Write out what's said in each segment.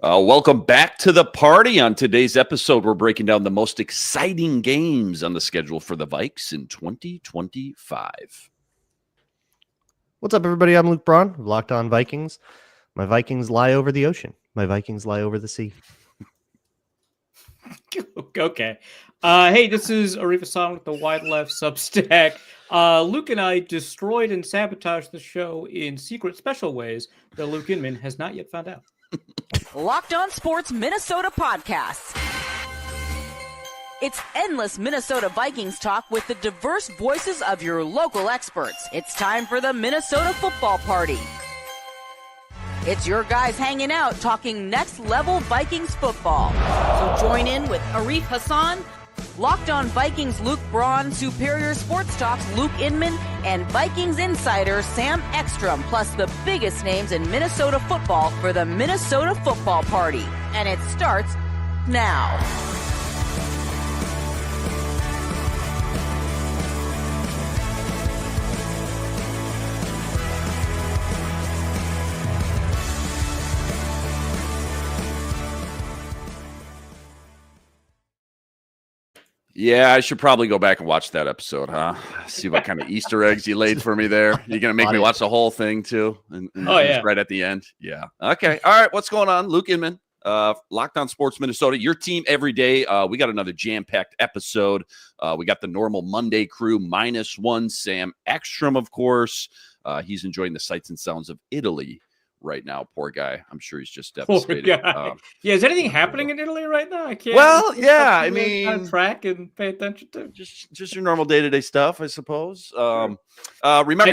Welcome back to the party. On today's episode, we're breaking down the most exciting games on the schedule for the Vikes in 2025. What's up, everybody? I'm Luke Braun, Locked On Vikings. My Vikings lie over the ocean. My Vikings lie over the sea. Okay. Hey, this is Arif Hassan with the Wide Left Substack. Luke and I destroyed and sabotaged the show in secret special ways that Luke Inman has not yet found out. Locked On Sports Minnesota Podcasts. It's endless Minnesota Vikings talk with the diverse voices of your local experts. It's time for the Minnesota Football Party. It's your guys hanging out talking next level Vikings football. So join in with Arif Hassan, Locked On Vikings Luke Braun, Superior Sports Talks Luke Inman, and Vikings insider Sam Ekstrom, plus the biggest names in Minnesota football for the Minnesota Football Party. And it starts now. Yeah, I should probably go back and watch that episode, huh? See what kind of Easter eggs you laid for me there. You're going to make me watch the whole thing, too? And yeah. Right at the end? Yeah. Okay. All right. What's going on? Luke Inman, Locked On Sports Minnesota, your team every day. We got another jam-packed episode. We got the normal Monday crew, -1, Sam Ekstrom, of course. He's enjoying the sights and sounds of Italy right now. Poor guy. I'm sure he's just devastated. Is anything happening in Italy right now? I can't. Well, yeah, I mean, track and pay attention to just your normal day-to-day stuff, I suppose. Remember,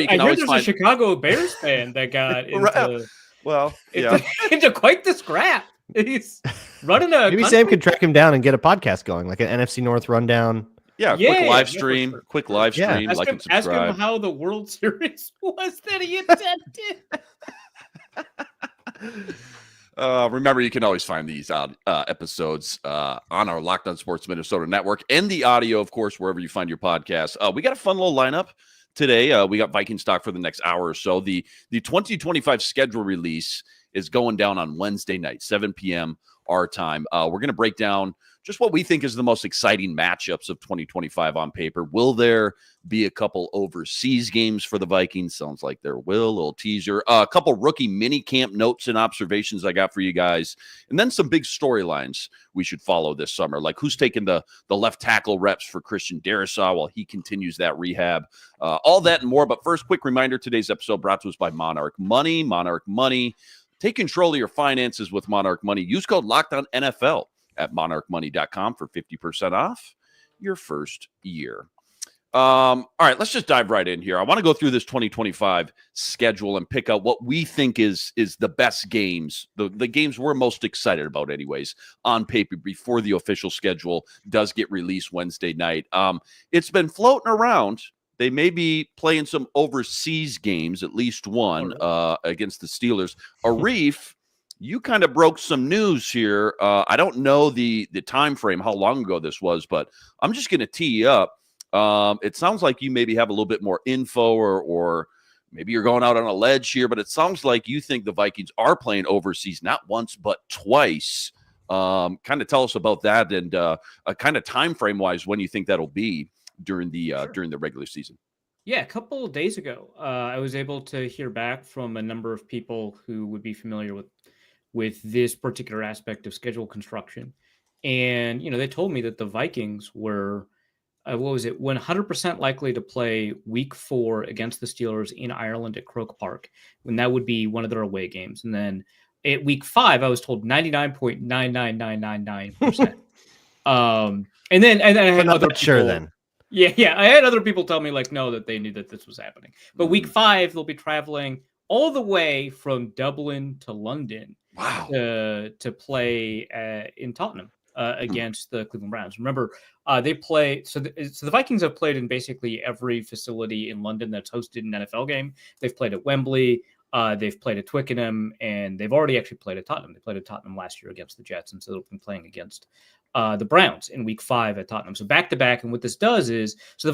you can I heard always there's find a Chicago Bears fan that got into quite the scrap. He's running a Maybe Sam could track him down and get a podcast going, like an NFC North rundown. Yeah, quick live stream. Quick live stream. Ask like him, and subscribe. Ask him how the World Series was that he attended. Remember, you can always find these episodes on our Locked On Sports Minnesota network and the audio, of course, wherever you find your podcast. We got a fun little lineup today. We got Viking stock for the next hour or so. The 2025 schedule release is going down on Wednesday night, 7 p.m. our time. We're going to break down just what we think is the most exciting matchups of 2025 on paper. Will there be a couple overseas games for the Vikings? Sounds like there will. A little teaser. A couple rookie mini camp notes and observations I got for you guys. And then some big storylines we should follow this summer, like who's taking the left tackle reps for Christian Darrisaw while he continues that rehab. All that and more. But first, quick reminder, today's episode brought to us by Monarch Money. Monarch Money. Take control of your finances with Monarch Money. Use code LOCKEDONNFL at monarchmoney.com for 50% off your first year. All right, let's just dive right in here. I want to go through this 2025 schedule and pick out what we think is the best games, the games we're most excited about anyways, on paper before the official schedule does get released Wednesday night. It's been floating around. They may be playing some overseas games, at least one against the Steelers. Arif, you kind of broke some news here. I don't know the time frame, how long ago this was, but I'm just going to tee you up. It sounds like you maybe have a little bit more info or maybe you're going out on a ledge here, but it sounds like you think the Vikings are playing overseas, not once, but twice. Kind of tell us about that and kind of time frame wise when you think that'll be during the regular season. Yeah, a couple of days ago, I was able to hear back from a number of people who would be familiar with this particular aspect of schedule construction. And, they told me that the Vikings were, 100% likely to play week 4 against the Steelers in Ireland at Croke Park, when that would be one of their away games. And then at week 5, I was told 99.99999%. And then I had other people, sure then. Yeah. I had other people tell me no, that they knew that this was happening. But week 5, they'll be traveling all the way from Dublin to London. Wow. To play in Tottenham against the Cleveland Browns. Remember, they play. So the Vikings have played in basically every facility in London that's hosted an NFL game. They've played at Wembley. They've played at Twickenham, and they've already actually played at Tottenham. They played at Tottenham last year against the Jets, and so they'll be playing against the Browns in week 5 at Tottenham. So back to back. And what this does is, so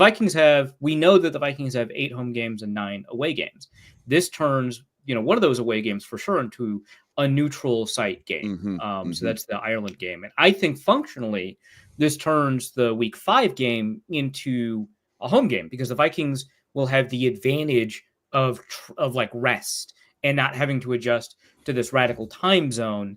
we know that the Vikings have 8 home games and 9 away games. This turns, one of those away games for sure into a neutral site game. So that's the Ireland game. And I think functionally, this turns the week 5 game into a home game because the Vikings will have the advantage of like rest and not having to adjust to this radical time zone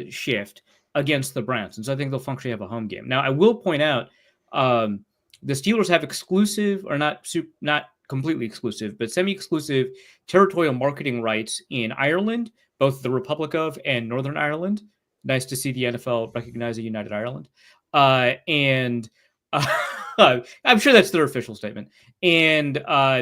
shift against the Browns. And so I think they'll functionally have a home game. Now, I will point out the Steelers have exclusive, or not completely exclusive, but semi-exclusive territorial marketing rights in Ireland, both the Republic of and Northern Ireland. Nice to see the NFL recognize a united Ireland. And I'm sure that's their official statement. And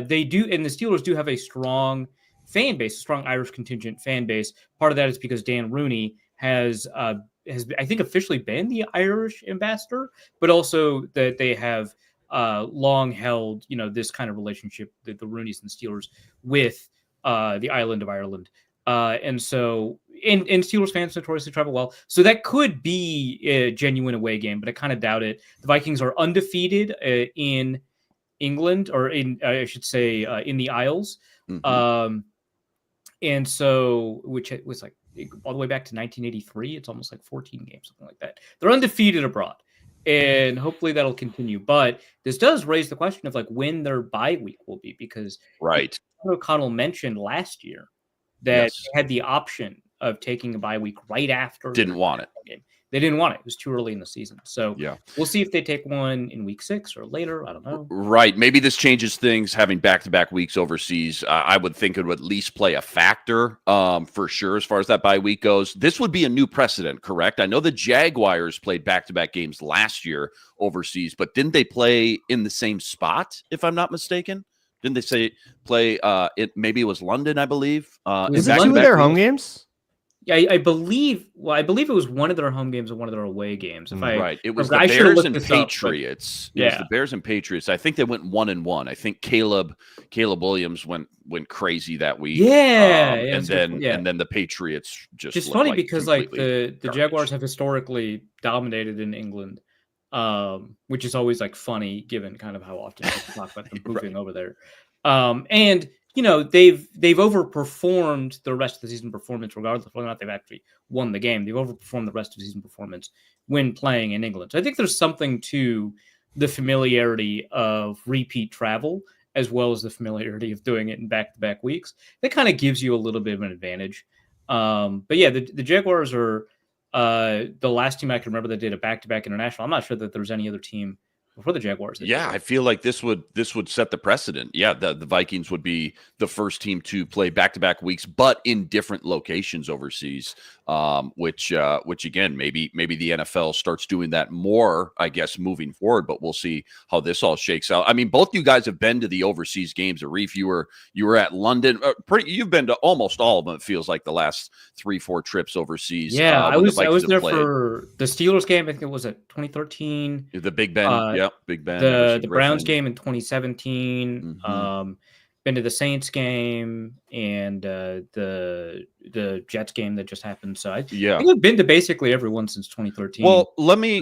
they do, and the Steelers do have a strong fan base, a strong Irish contingent fan base. Part of that is because Dan Rooney has I think officially been the Irish ambassador, but also that they have long held, this kind of relationship, the Rooneys and the Steelers, with the island of Ireland. And so, and Steelers fans notoriously travel well. So that could be a genuine away game, but I kind of doubt it. The Vikings are undefeated in England, or I should say, in the Isles. And so, which was like all the way back to 1983. It's almost like 14 games, something like that. They're undefeated abroad, and hopefully that'll continue. But this does raise the question of like when their bye week will be, because O'Connell mentioned last year that they had the option of taking a bye week right after. Didn't want it. Game. They didn't want it. It was too early in the season. So we'll see if they take one in week 6 or later. I don't know. Right. Maybe this changes things, having back-to-back weeks overseas. I would think it would at least play a factor for sure as far as that bye week goes. This would be a new precedent, correct? I know the Jaguars played back-to-back games last year overseas, but didn't they play in the same spot, if I'm not mistaken? Didn't they play maybe it was London, I believe. Was it 2 of their home games? Yeah, I believe it was one of their home games and one of their away games. Right. It was the Bears and Patriots. It was the Bears and Patriots. I think they went 1-1. I think Caleb Williams went crazy that week. And then the Patriots just funny because like the Jaguars have historically dominated in England, which is always like funny given kind of how often people talk about them moving over there. And they've overperformed the rest of the season performance, regardless of whether or not they've actually won the game. They've overperformed the rest of the season performance when playing in England. So I think there's something to the familiarity of repeat travel, as well as the familiarity of doing it in back-to-back weeks. That kind of gives you a little bit of an advantage. But yeah, the Jaguars are the last team I can remember that did a back-to-back international. I'm not sure that there's any other team before the Jaguars. Yeah, I feel like this would set the precedent. Yeah, the Vikings would be the first team to play back-to-back weeks, but in different locations overseas. Which again, maybe the NFL starts doing that more, I guess, moving forward. But we'll see how this all shakes out. I mean, both you guys have been to the overseas games. Arif, you were at London. You've been to almost all of them. It feels like the last 3-4 trips overseas. Yeah, I was there for the Steelers game. I think it was at 2013. The Big Ben. Big Ben. The Browns game in 2017. Been to the Saints game and the Jets game that just happened. So I think I've been to basically everyone since 2013. Well, let me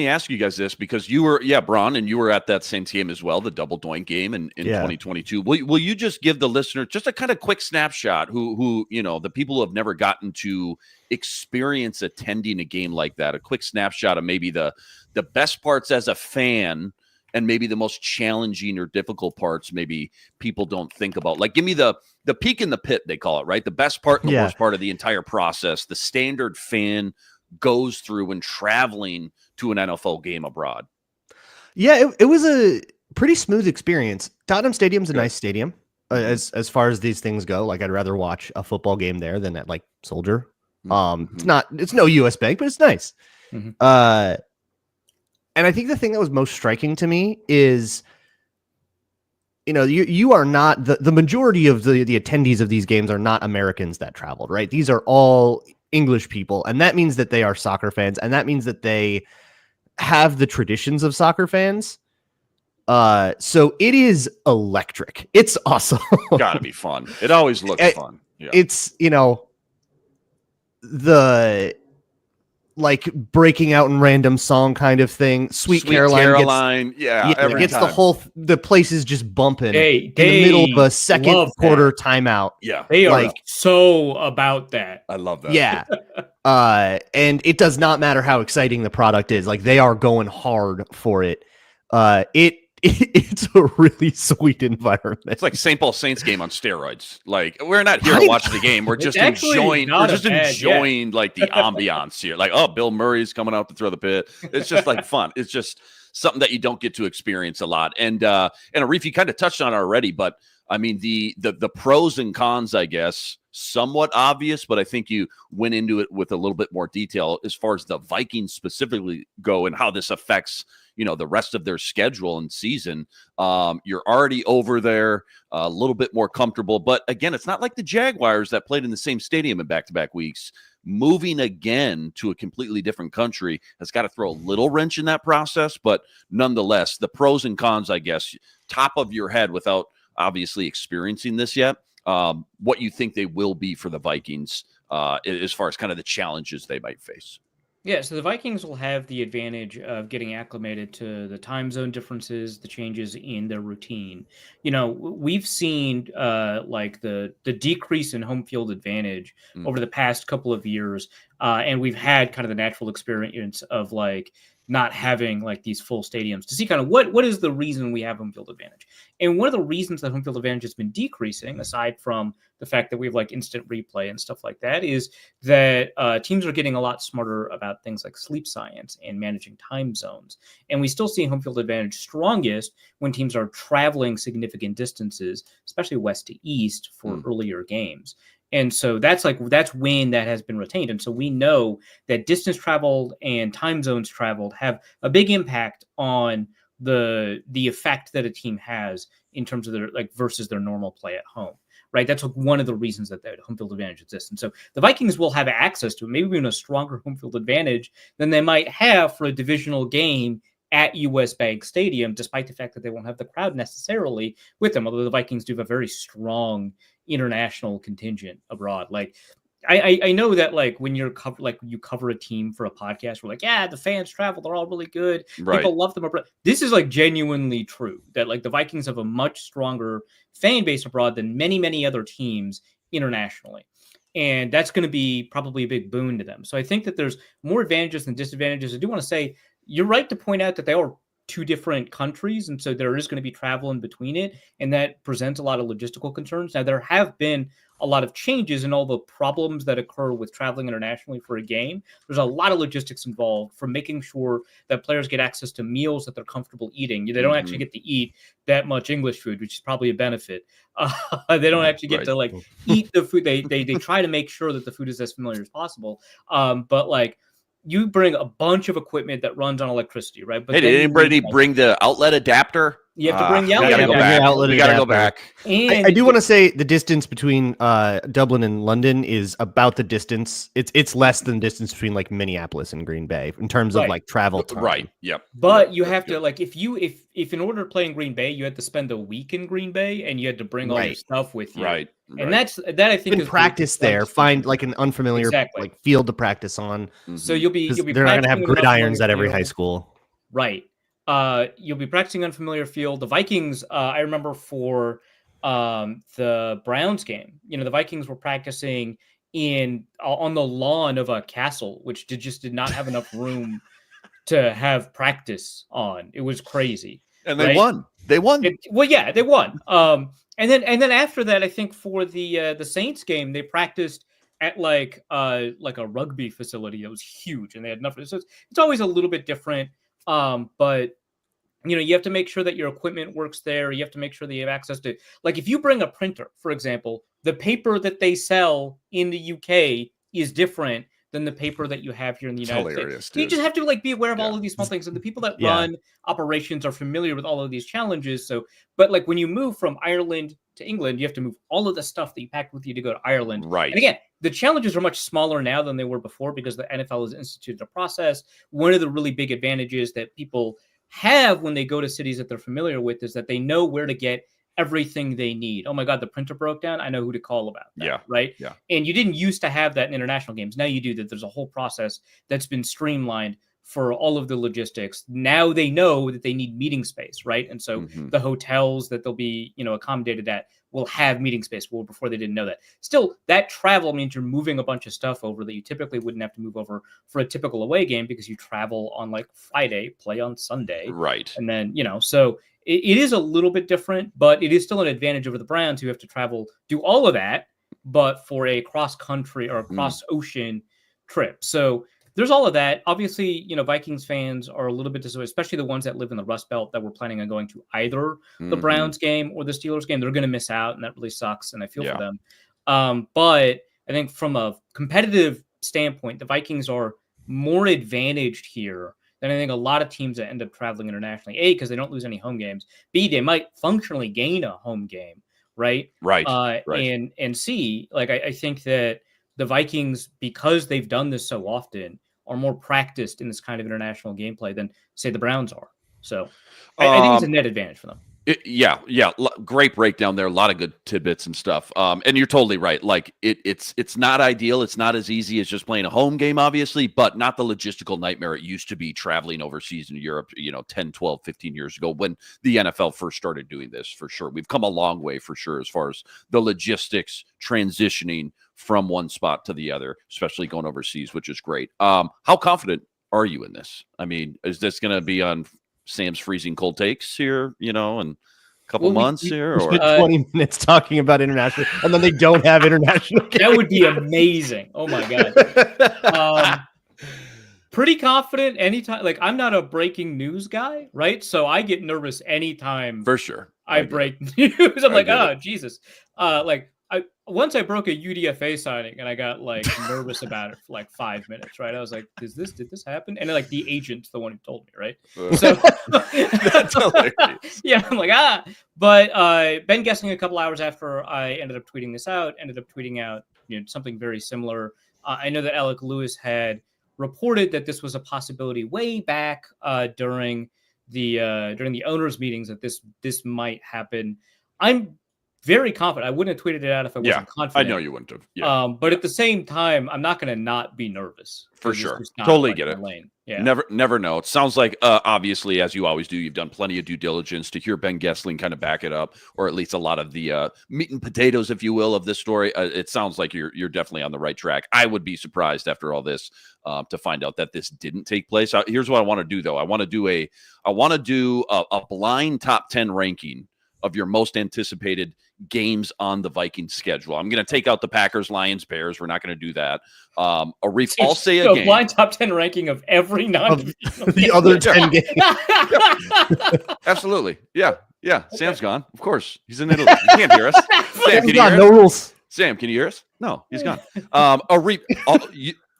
ask you guys this, because you were Bron, and you were at that Saints game as well, the double doink game in 2022. Will you just give the listener just a kind of quick snapshot who the people who have never gotten to experience attending a game like that, a quick snapshot of maybe the best parts as a fan, and maybe the most challenging or difficult parts maybe people don't think about. Like, give me the peak in the pit, they call it, right? The best part and the worst part of the entire process the standard fan goes through when traveling to an NFL game abroad. Yeah, it was a pretty smooth experience. Tottenham Stadium's a nice stadium as far as these things go. Like, I'd rather watch a football game there than at like Soldier. It's no US Bank, but it's nice. And I think the thing that was most striking to me is, you are not the majority of the attendees of these games are not Americans that traveled, right? These are all English people. And that means that they are soccer fans. And that means that they have the traditions of soccer fans. So it is electric. It's awesome. Gotta be fun. It always looks fun. Yeah. It's, like breaking out in random song kind of thing. Sweet Caroline every gets time. the place is just bumping They in the middle of a second love quarter that. timeout. Yeah, They are like so about that. I love that. yeah. And it does not matter how exciting the product is. Like they are going hard for it. It's a really sweet environment. It's like St. Paul Saints game on steroids. Like we're not here to watch the game. We're just enjoying. We're just enjoying like the ambiance here. Like, oh, Bill Murray's coming out to throw the pit. It's just like fun. It's just something that you don't get to experience a lot. And Arif, you kind of touched on it already, but I mean the pros and cons, I guess, somewhat obvious, but I think you went into it with a little bit more detail as far as the Vikings specifically go and how this affects the rest of their schedule and season. You're already over there, a little bit more comfortable. But again, it's not like the Jaguars that played in the same stadium in back-to-back weeks. Moving again to a completely different country has got to throw a little wrench in that process. But nonetheless, the pros and cons, I guess, top of your head without obviously experiencing this yet, what you think they will be for the Vikings as far as kind of the challenges they might face. Yeah, so the Vikings will have the advantage of getting acclimated to the time zone differences, the changes in their routine. We've seen like the decrease in home field advantage over the past couple of years, and we've had kind of the natural experience of like not having like these full stadiums to see kind of what is the reason we have home field advantage. And one of the reasons that home field advantage has been decreasing, aside from the fact that we have like instant replay and stuff like that, is that teams are getting a lot smarter about things like sleep science and managing time zones. And we still see home field advantage strongest when teams are traveling significant distances, especially west to east for earlier games. And so that's when that has been retained. And so we know that distance traveled and time zones traveled have a big impact on the effect that a team has in terms of their versus their normal play at home. Right. That's one of the reasons that the home field advantage exists. And so the Vikings will have access to maybe even a stronger home field advantage than they might have for a divisional game at US Bank Stadium, despite the fact that they won't have the crowd necessarily with them. Although the Vikings do have a very strong international contingent abroad. Like I know that like when you cover a team for a podcast, we're like, yeah, the fans travel, they're all really good. Right. People love them abroad. This is like genuinely true that like the Vikings have a much stronger fan base abroad than many, many other teams internationally. And that's going to be probably a big boon to them. So I think that there's more advantages than disadvantages. I do want to say you're right to point out that they are two different countries. And so there is going to be travel in between it. And that presents a lot of logistical concerns. Now, there have been a lot of changes in all the problems that occur with traveling internationally for a game. There's a lot of logistics involved, from making sure that players get access to meals that they're comfortable eating. They don't actually get to eat that much English food, which is probably a benefit. They don't actually get to like eat the food. They try to make sure that the food is as familiar as possible. But like, you bring a bunch of equipment that runs on electricity, right? But hey, did anybody bring the outlet adapter? You have to bring the outlet adapter. We got to go back. And I do want to say the distance between Dublin and London is about the distance. It's less than the distance between like Minneapolis and Green Bay in terms of like travel time. Right. Yep. But you have to like if in order to play in Green Bay, you had to spend a week in Green Bay and you had to bring all your stuff with you. Right. And that I think is practice there. Find like an unfamiliar like field to practice on. So you'll be they're not going to have gridirons at every high school. Right. You'll be practicing unfamiliar field. The Vikings, I remember for the Browns game, the Vikings were practicing on the lawn of a castle, which just did not have enough room to have practice on. It was crazy. And they won. They won. They won. And then after that, I think for the Saints game, they practiced at like a rugby facility that was huge, and they had enough. So it's always a little bit different. But you have to make sure that your equipment works there. You have to make sure that you have access to, like, if you bring a printer, for example, the paper that they sell in the UK is different than the paper that you have here in the United States. Dude. You just have to like be aware of all of these small things, and the people that run operations are familiar with all of these challenges. So, but like when you move from Ireland to England, you have to move all of the stuff that you packed with you to go to Ireland. Right. And again, the challenges are much smaller now than they were before because the NFL has instituted a process. One of the really big advantages that people have when they go to cities that they're familiar with is that they know where to get everything they need. Oh my God, the printer broke down. I know who to call about that. Yeah. Right. Yeah. And you didn't used to have that in international games. Now you do that. There's a whole process that's been streamlined for all of the logistics. Now they know that they need meeting space. Right. And so the hotels that they'll be, accommodated at will have meeting space. Well, before they didn't know that. Still, that travel means you're moving a bunch of stuff over that you typically wouldn't have to move over for a typical away game because you travel on like Friday, play on Sunday. Right. And then, so it is a little bit different, but it is still an advantage over the Browns who have to travel, do all of that, but for a cross-country or a cross-ocean trip. So there's all of that. Obviously, Vikings fans are a little bit disappointed, especially the ones that live in the Rust Belt that were planning on going to either the Browns game or the Steelers game. They're going to miss out, and that really sucks, and I feel for them. But I think from a competitive standpoint, the Vikings are more advantaged here than I think a lot of teams that end up traveling internationally. A, because they don't lose any home games. B, they might functionally gain a home game, right? Right. And C, like I think that the Vikings, because they've done this so often, are more practiced in this kind of international gameplay than, say, the Browns are. So I think it's a net advantage for them. Yeah. Great breakdown there. A lot of good tidbits and stuff. And you're totally right. Like it's not ideal. It's not as easy as just playing a home game, obviously, but not the logistical nightmare it used to be traveling overseas in Europe, 10, 12, 15 years ago when the NFL first started doing this, for sure. We've come a long way for sure as far as the logistics transitioning from one spot to the other, especially going overseas, which is great. How confident are you in this? I mean, is this going to be on Sam's freezing cold takes here, in a couple months here? Or 20 minutes talking about international, and then they don't have international games. That would be amazing. Oh my God. Pretty confident anytime. Like, I'm not a breaking news guy, right? So I get nervous anytime for sure I break news. I'm like, oh, Jesus. Once I broke a UDFA signing and I got like nervous about it for like 5 minutes, right? I was like, did this happen? And then like the agent's the one who told me, right? So that's hilarious. Yeah, I'm like, But Ben guessing a couple hours after I ended up tweeting this out, ended up tweeting out something very similar. I know that Alec Lewis had reported that this was a possibility way back during the owners' meetings that this might happen. I'm very confident. I wouldn't have tweeted it out if I wasn't confident. I know you wouldn't have. Yeah. But at the same time, I'm not going to not be nervous. For sure. Totally get it. Yeah. Never know. It sounds like, obviously, as you always do, you've done plenty of due diligence to hear Ben Gessling kind of back it up, or at least a lot of the meat and potatoes, if you will, of this story. It sounds like you're definitely on the right track. I would be surprised after all this to find out that this didn't take place. Here's what I want to do, though. I want to do a blind top 10 ranking of your most anticipated games on the Vikings schedule. I'm going to take out the Packers, Lions, Bears. We're not going to do that. I'll say a game. Blind top 10 ranking of every the other 10 games. Absolutely. Yeah. Okay. Sam's gone. Of course. He's in Italy. He can't hear us. Sam, can you hear us? No rules. Sam, can you hear us? No, he's gone.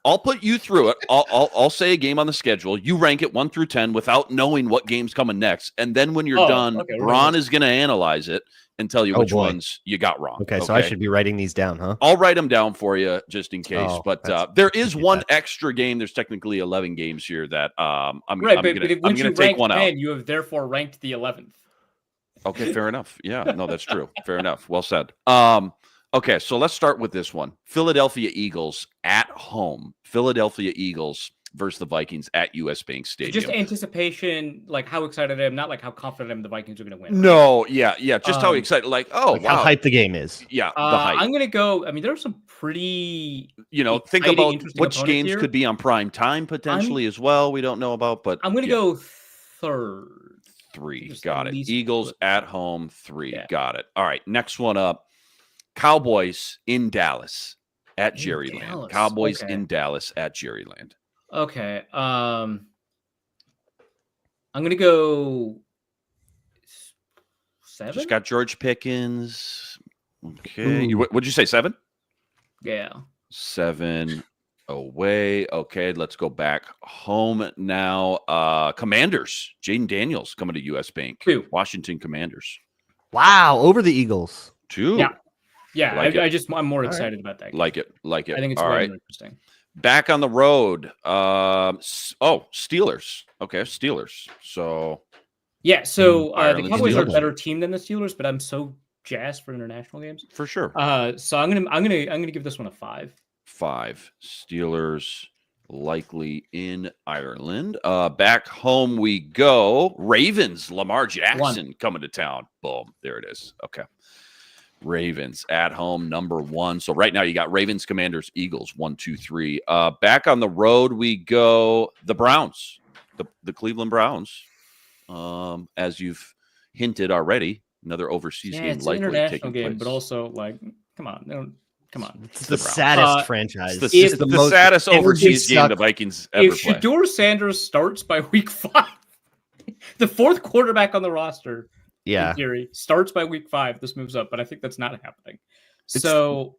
I'll put you through it. I'll say a game on the schedule. You rank it 1 through 10 without knowing what game's coming next. And then when you're done, Ron is going to analyze it and tell you which ones you got wrong. Okay, so I should be writing these down, huh? I'll write them down for you just in case. But there is one extra game. There's technically 11 games here that I'm going to take one out. You have therefore ranked the 11th. Okay, fair enough. Yeah, no, that's true. Fair enough. Well said. Okay, so let's start with this one. Philadelphia Eagles at home. Philadelphia Eagles versus the Vikings at US Bank Stadium. Just anticipation, like how excited I am, not like how confident I am the Vikings are going to win. No, yeah. Just how excited, like wow. How hyped the game is. Yeah, the hype. I'm going to go, I mean, there are some pretty think about which games could be on prime time potentially as well. We don't know about, but I'm going to go third. 3, got it. Eagles at home, 3, got it. All right, next one up. Cowboys in Dallas at Jerryland. Cowboys in Dallas at Jerryland. Okay. I'm going to go 7. Just got George Pickens. Okay. What'd you say, 7? Yeah. 7 away. Okay, let's go back home now. Commanders. Jaden Daniels coming to US Bank. 2. Washington Commanders. Wow, over the Eagles. 2. Yeah, I'm more excited about that game. Like it. I think it's really interesting. Back on the road. Steelers. Okay, Steelers. So Yeah, so the Ireland Cowboys are a Steelers. better team than the Steelers, but I'm so jazzed for international games. For sure. So I'm gonna give this one a 5. 5. Steelers likely in Ireland. Back home we go. Ravens, Lamar Jackson coming to town. Boom. There it is. Okay. Ravens at home, number 1. So right now you got Ravens, Commanders, Eagles, 1, 2, 3. Back on the road we go. The Browns, the Cleveland Browns. As you've hinted already, another overseas game it's likely an international taking game, place. but also like, come on. It's the the Browns. saddest franchise. It's the most- saddest it would overseas game suck. the Vikings ever If play. Shedeur Sanders starts by week 5, the fourth quarterback on the roster, Yeah. in theory, starts by week 5, this moves up, but I think that's not happening. So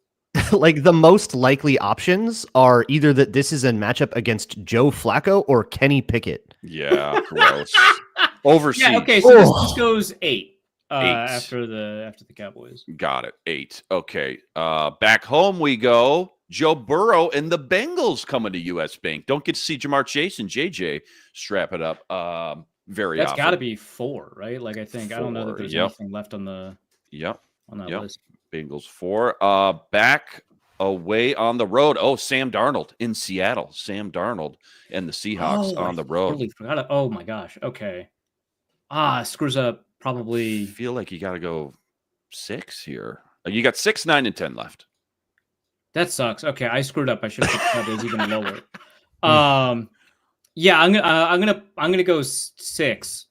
Like the most likely options are either that this is a matchup against Joe Flacco or Kenny Pickett. Yeah, gross. Overseas. yeah, okay, so this goes 8. 8. After the Cowboys. Got it. 8. Okay. Back home we go. Joe Burrow and the Bengals coming to US Bank. Don't get to see Jamar Chase and JJ strap it up. That's got to be 4, right? Like I think 4, I don't know that there's anything left on the on that list. Bengals 4. Back away on the road. Oh, Sam Darnold in Seattle. Sam Darnold and the Seahawks on the road. Totally forgot. Oh my gosh. Okay. Screws up probably. I feel like you got to go 6 here. You got 6, 9, and 10 left. That sucks. Okay, I screwed up. I should have put Cowboys even lower. Yeah, I'm gonna go 6.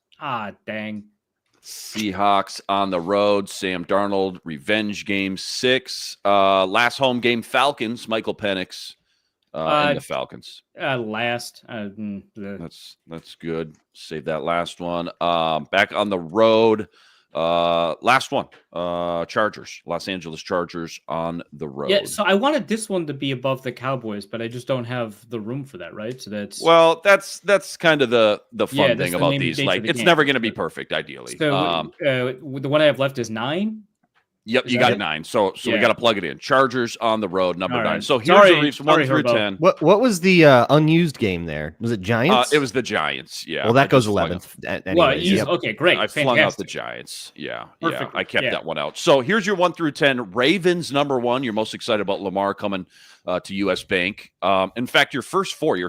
Dang. Seahawks on the road. Sam Darnold revenge game 6. Last home game Falcons. Michael Penix and the Falcons. Last. That's good. Save that last one. Back on the road. Last one. Chargers. Los Angeles Chargers on the road. Yeah, so I wanted this one to be above the Cowboys, but I just don't have the room for that, right? So that's kind of the fun thing about these. Like, it's never going to be perfect, ideally. So the one I have left is 9. Yep, you got 9. So we got to plug it in. Chargers on the road, number 9. Right. So here's the Reefs 1 through Herbo. 10. What was the unused game there? Was it Giants? It was the Giants. Yeah. Well, that goes just flung 11th. Well, anyways. okay, great. I flung out the Giants. Yeah. Perfect. I kept that one out. So here's your 1 through 10. Ravens, number 1. You're most excited about Lamar coming to US Bank. In fact, your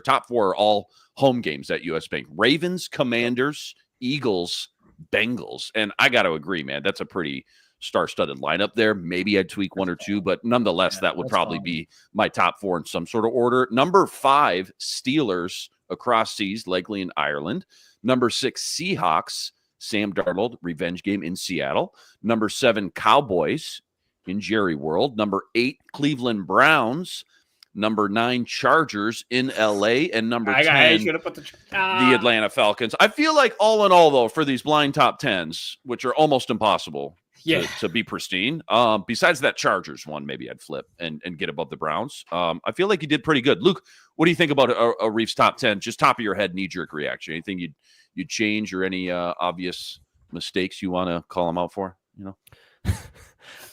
top 4 are all home games at US Bank. Ravens, Commanders, Eagles, Bengals. And I got to agree, man, that's a pretty star-studded lineup there. Maybe I'd tweak 1 or 2, but nonetheless, that would probably be my top 4 in some sort of order. Number 5, Steelers across seas, likely in Ireland. Number 6, Seahawks, Sam Darnold, revenge game in Seattle. Number 7, Cowboys in Jerry World. Number 8, Cleveland Browns. Number 9, Chargers in LA. And number 10, the Atlanta Falcons. I feel like all in all, though, for these blind top 10s, which are almost impossible to be pristine, besides that Chargers one, maybe I'd flip and get above the Browns. I feel like you did pretty good. Luke, what do you think about a Reefs top 10? Just top of your head, knee-jerk reaction. Anything you'd change or any obvious mistakes you want to call them out for?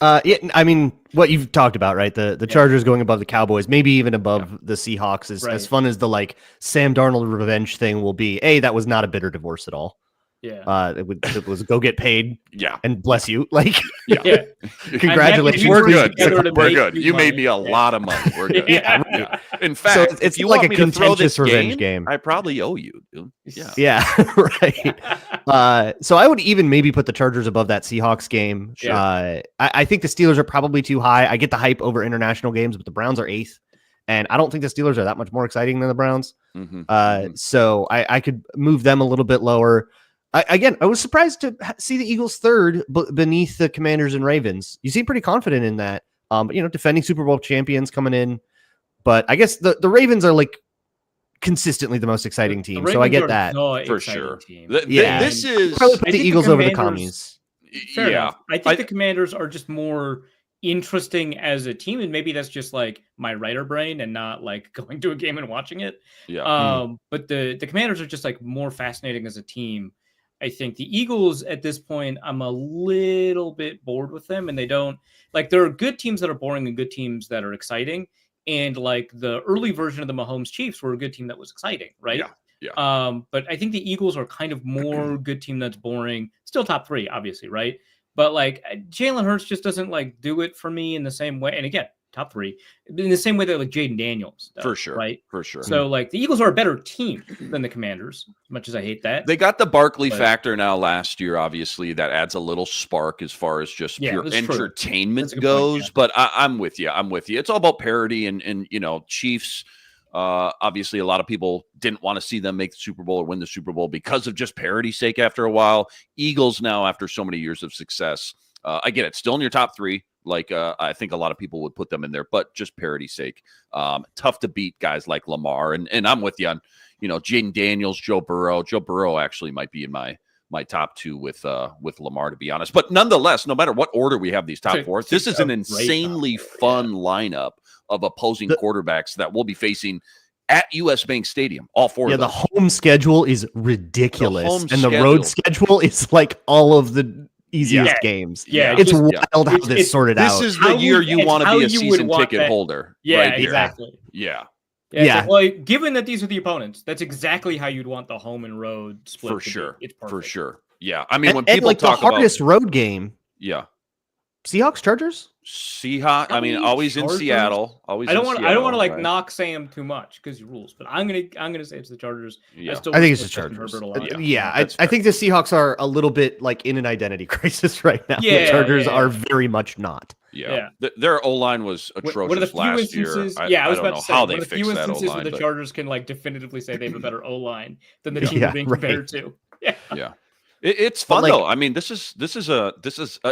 Yeah, I mean, what you've talked about, right? The Chargers going above the Cowboys, maybe even above the Seahawks, is as fun as the like Sam Darnold revenge thing will be. That was not a bitter divorce at all. Yeah. It was go get paid. Yeah. And bless you. Like, yeah. Congratulations. We're good. We're good. You made me a lot of money. We're good. Yeah. In fact, so it's if you like want a me to throw this revenge game. I probably owe you, dude. Yeah. Yeah. Right. So I would even maybe put the Chargers above that Seahawks game. Sure. I think the Steelers are probably too high. I get the hype over international games, but the Browns are 8th. And I don't think the Steelers are that much more exciting than the Browns. So I could move them a little bit lower. I was surprised to see the Eagles 3rd beneath the Commanders and Ravens. You seem pretty confident in that. Defending Super Bowl champions coming in. But I guess the Ravens are like consistently the most exciting team. So I get that. For sure. This is probably put the Eagles over the Commies. Fair enough. I think the Commanders are just more interesting as a team, and maybe that's just like my writer brain and not like going to a game and watching it. But the Commanders are just like more fascinating as a team. I think the Eagles at this point, I'm a little bit bored with them, and they don't like, there are good teams that are boring and good teams that are exciting. And like the early version of the Mahomes Chiefs were a good team that was exciting, right? Yeah. But I think the Eagles are kind of more good team that's boring. Still top 3, obviously, right? But like Jalen Hurts just doesn't like do it for me in the same way. And again, top 3 in the same way that like Jaden Daniels does, For sure. right? For sure. So like the Eagles are a better team than the Commanders, as much as I hate that. They got the Barkley factor now last year, obviously. That adds a little spark as far as just pure entertainment goes. But I'm with you. I'm with you. It's all about parity and Chiefs. Obviously, a lot of people didn't want to see them make the Super Bowl or win the Super Bowl because of just parity's sake after a while. Eagles now, after so many years of success, I get it. Still in your top 3. Like I think a lot of people would put them in there, but just parity's sake. Tough to beat guys like Lamar. And I'm with you on, Jaden Daniels, Joe Burrow. Joe Burrow actually might be in my top 2 with Lamar, to be honest. But nonetheless, no matter what order we have these top 4, this is an insanely fun lineup of opposing quarterbacks that we'll be facing at US Bank Stadium. All 4 of them. The home schedule is ridiculous. The road schedule is like all of the easiest games. It's wild how this sorted out. This is the year you want to be a season ticket holder. Yeah, exactly. Yeah. Like, given that these are the opponents, that's exactly how you'd want the home and road split. For sure. It's perfect. For sure. Yeah. I mean, when and people like talk the hardest road game. Yeah. Seahawks, Chargers? Seahawks. I mean, always Chargers? in Seattle. Always. I don't want to like right? knock Sam too much because he rules, but I'm gonna say it's the Chargers. Yeah. I think it's the Chargers. I think the Seahawks are a little bit like in an identity crisis right now. The Chargers are very much not. Yeah. Their O-line was atrocious last year. I was about to say, how they fixed that instances O-line. Where the Chargers can like definitively say they have a better O-line than the team they're being compared to. Yeah. It's fun though. I mean, this is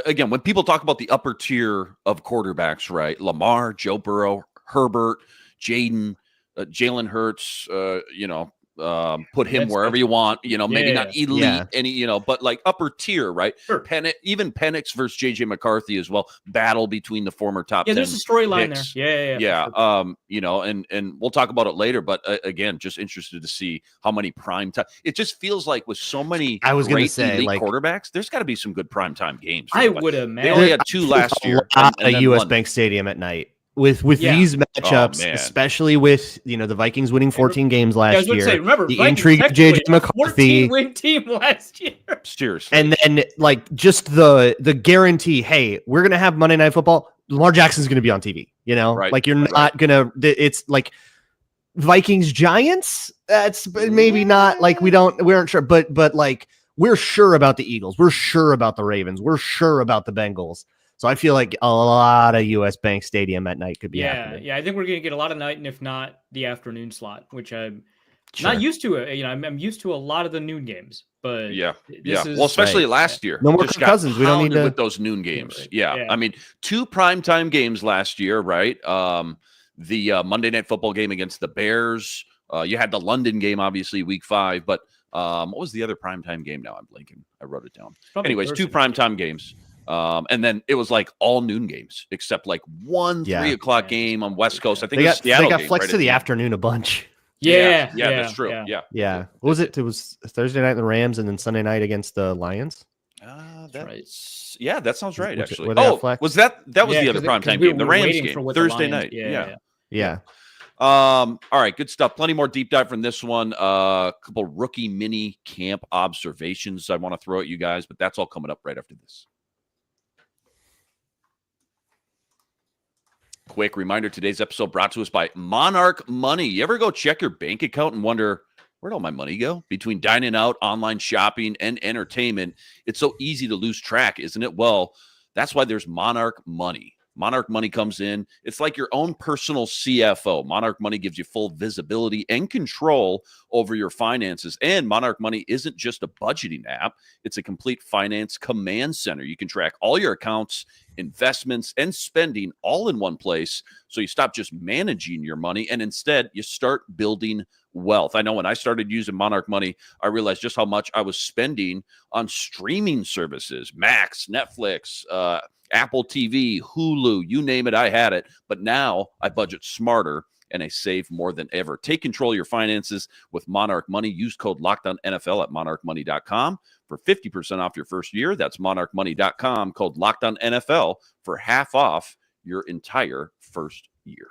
again, when people talk about the upper tier of quarterbacks, right? Lamar, Joe Burrow, Herbert, Jaden, Jalen Hurts, put him wherever you want, maybe not elite, but like upper tier, right? Sure. Even Penix versus JJ McCarthy as well. Battle between the former top 10. There's a storyline there. Yeah. Sure. And we'll talk about it later, but again, just interested to see how many prime time. It just feels like with so many elite quarterbacks, there's got to be some good prime time games. I would imagine. They only had 2 last year. At US Bank Stadium at night. With these matchups, especially with the Vikings winning 14 games last year, remember, the Vikings intrigue of JJ McCarthy, 14-win team last year, seriously, and then like just the guarantee, hey, we're gonna have Monday Night Football. Lamar Jackson's gonna be on TV, like you're not gonna. It's like Vikings Giants. That's maybe not like we aren't sure, but like we're sure about the Eagles, we're sure about the Ravens, we're sure about the Bengals. So I feel like a lot of US Bank Stadium at night could be happening. Yeah, I think we're going to get a lot of night, and if not, the afternoon slot, which I'm not used to. I'm used to a lot of the noon games, but well, especially last year. No more Kirk Cousins. We don't need to with those noon games. Right. Yeah, I mean, 2 primetime games last year, right? The Monday Night Football game against the Bears. You had the London game, obviously, week 5, but what was the other primetime game? Now I'm blinking. I wrote it down. Anyways, 2 primetime games. And then it was like all noon games except like 3 o'clock game on West Coast. I think they got flexed to the afternoon a bunch. Yeah, that's true. Yeah. What was it? It was Thursday night in the Rams and then Sunday night against the Lions. That's right. Yeah, that sounds right. Actually, was that was the other primetime game, the Rams game, Thursday night. Yeah. All right, good stuff. Plenty more deep dive from this one. A couple rookie mini camp observations I want to throw at you guys, but that's all coming up right after this. Quick reminder, today's episode brought to us by Monarch Money. You ever go check your bank account and wonder, where'd all my money go? Between dining out, online shopping, and entertainment, it's so easy to lose track, isn't it? Well, that's why there's Monarch Money. Monarch Money comes in. It's like your own personal CFO. Monarch Money gives you full visibility and control over your finances. And Monarch Money isn't just a budgeting app. It's a complete finance command center. You can track all your accounts, investments, and spending all in one place. So you stop just managing your money and instead you start building wealth. I know when I started using Monarch Money, I realized just how much I was spending on streaming services, Max, Netflix, Apple TV, Hulu, you name it, I had it. But now I budget smarter and I save more than ever. Take control of your finances with Monarch Money. Use code LOCKEDONNFL at monarchmoney.com for 50% off your first year. That's monarchmoney.com, code LOCKEDONNFL for half off your entire first year.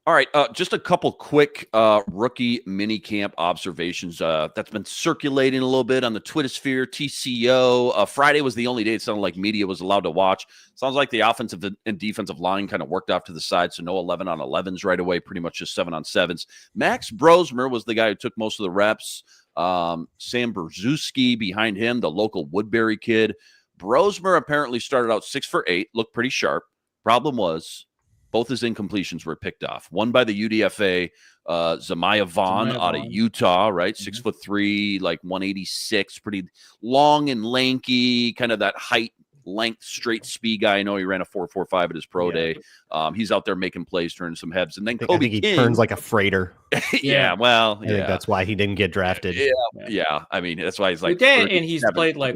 All right, just a couple quick rookie mini camp observations that's been circulating a little bit on the Twitter sphere. TCO Friday was the only day it sounded like media was allowed to watch. Sounds like the offensive and defensive line kind of worked off to the side, so no 11 on 11s right away, pretty much just 7 on 7s. Max Brosmer was the guy who took most of the reps. Sam Brzezinski behind him, the local Woodbury kid. Brosmer apparently started out 6 for 8, looked pretty sharp. Problem was, both his incompletions were picked off. One by the UDFA, Zamaya Vaughn out of Utah, right? 6'3", like 186, pretty long and lanky, kind of that height, length, straight speed guy. I know he ran a 4.45 at his pro day. He's out there making plays, turning some heads. And then I think he turns like a freighter. Well, I think that's why he didn't get drafted. Yeah. I mean, that's why he's like. And he's played like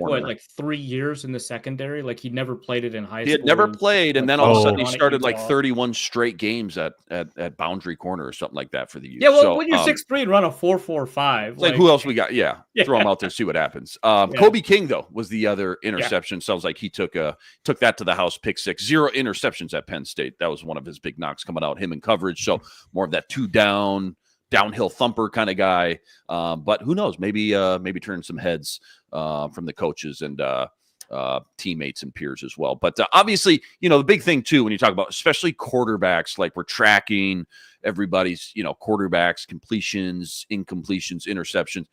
3 years in the secondary. Like he never played it in high school. He had never played, and then all of a sudden he started like 31 straight games at boundary corner or something like that for the youth. Yeah, well, when you're 6'3" and run a 4.45, like who else we got? Yeah, throw him out there, see what happens. Kobe King though was the other interception. Sounds like he took that to the house, pick 6, 0 interceptions at Penn State. That was one of his big knocks coming out, him in coverage. So more of that 2 downhill thumper kind of guy. But who knows? Maybe turn some heads from the coaches and teammates and peers as well. But obviously, the big thing too, when you talk about especially quarterbacks, like we're tracking everybody's, quarterbacks, completions, incompletions, interceptions.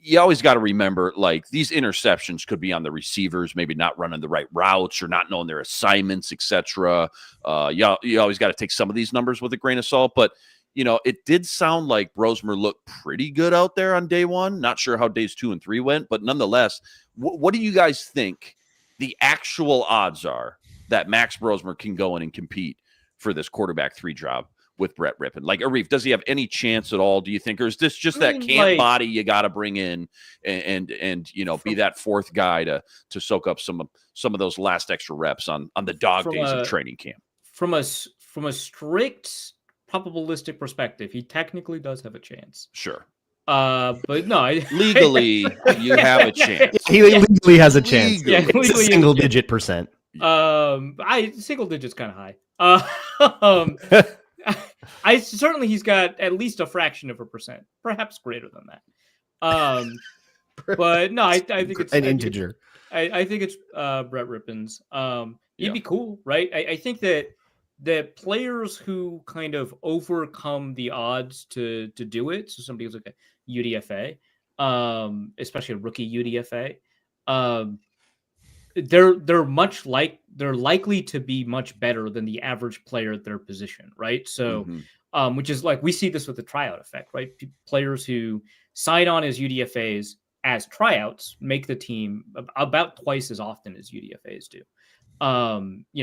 You always got to remember, like, these interceptions could be on the receivers, maybe not running the right routes or not knowing their assignments, etc. You always got to take some of these numbers with a grain of salt. But, it did sound like Brosmer looked pretty good out there on day 1. Not sure how days 2 and 3 went, but nonetheless, what do you guys think the actual odds are that Max Brosmer can go in and compete for this quarterback 3 job with Brett Rippon? Like, Arif, does he have any chance at all, do you think? Or is this just that camp body you got to bring in and be that 4th guy to soak up some of those last extra reps on the dog days of training camp? From a strict probabilistic perspective, he technically does have a chance. Sure. But no, legally you have a chance. He legally has a chance. Yeah, it's a single digit percent. Single digits kind of high. He's got at least a fraction of a percent, perhaps greater than that. But no, I think it's an integer. I think it's Brett Rippon's. He'd be cool, right? I think that players who kind of overcome the odds to do it. So somebody who's like a UDFA, especially a rookie UDFA, they're likely to be much better than the average player at their position, right? So, which is like we see this with the tryout effect, right? Players who sign on as UDFAs as tryouts make the team about twice as often as UDFAs do,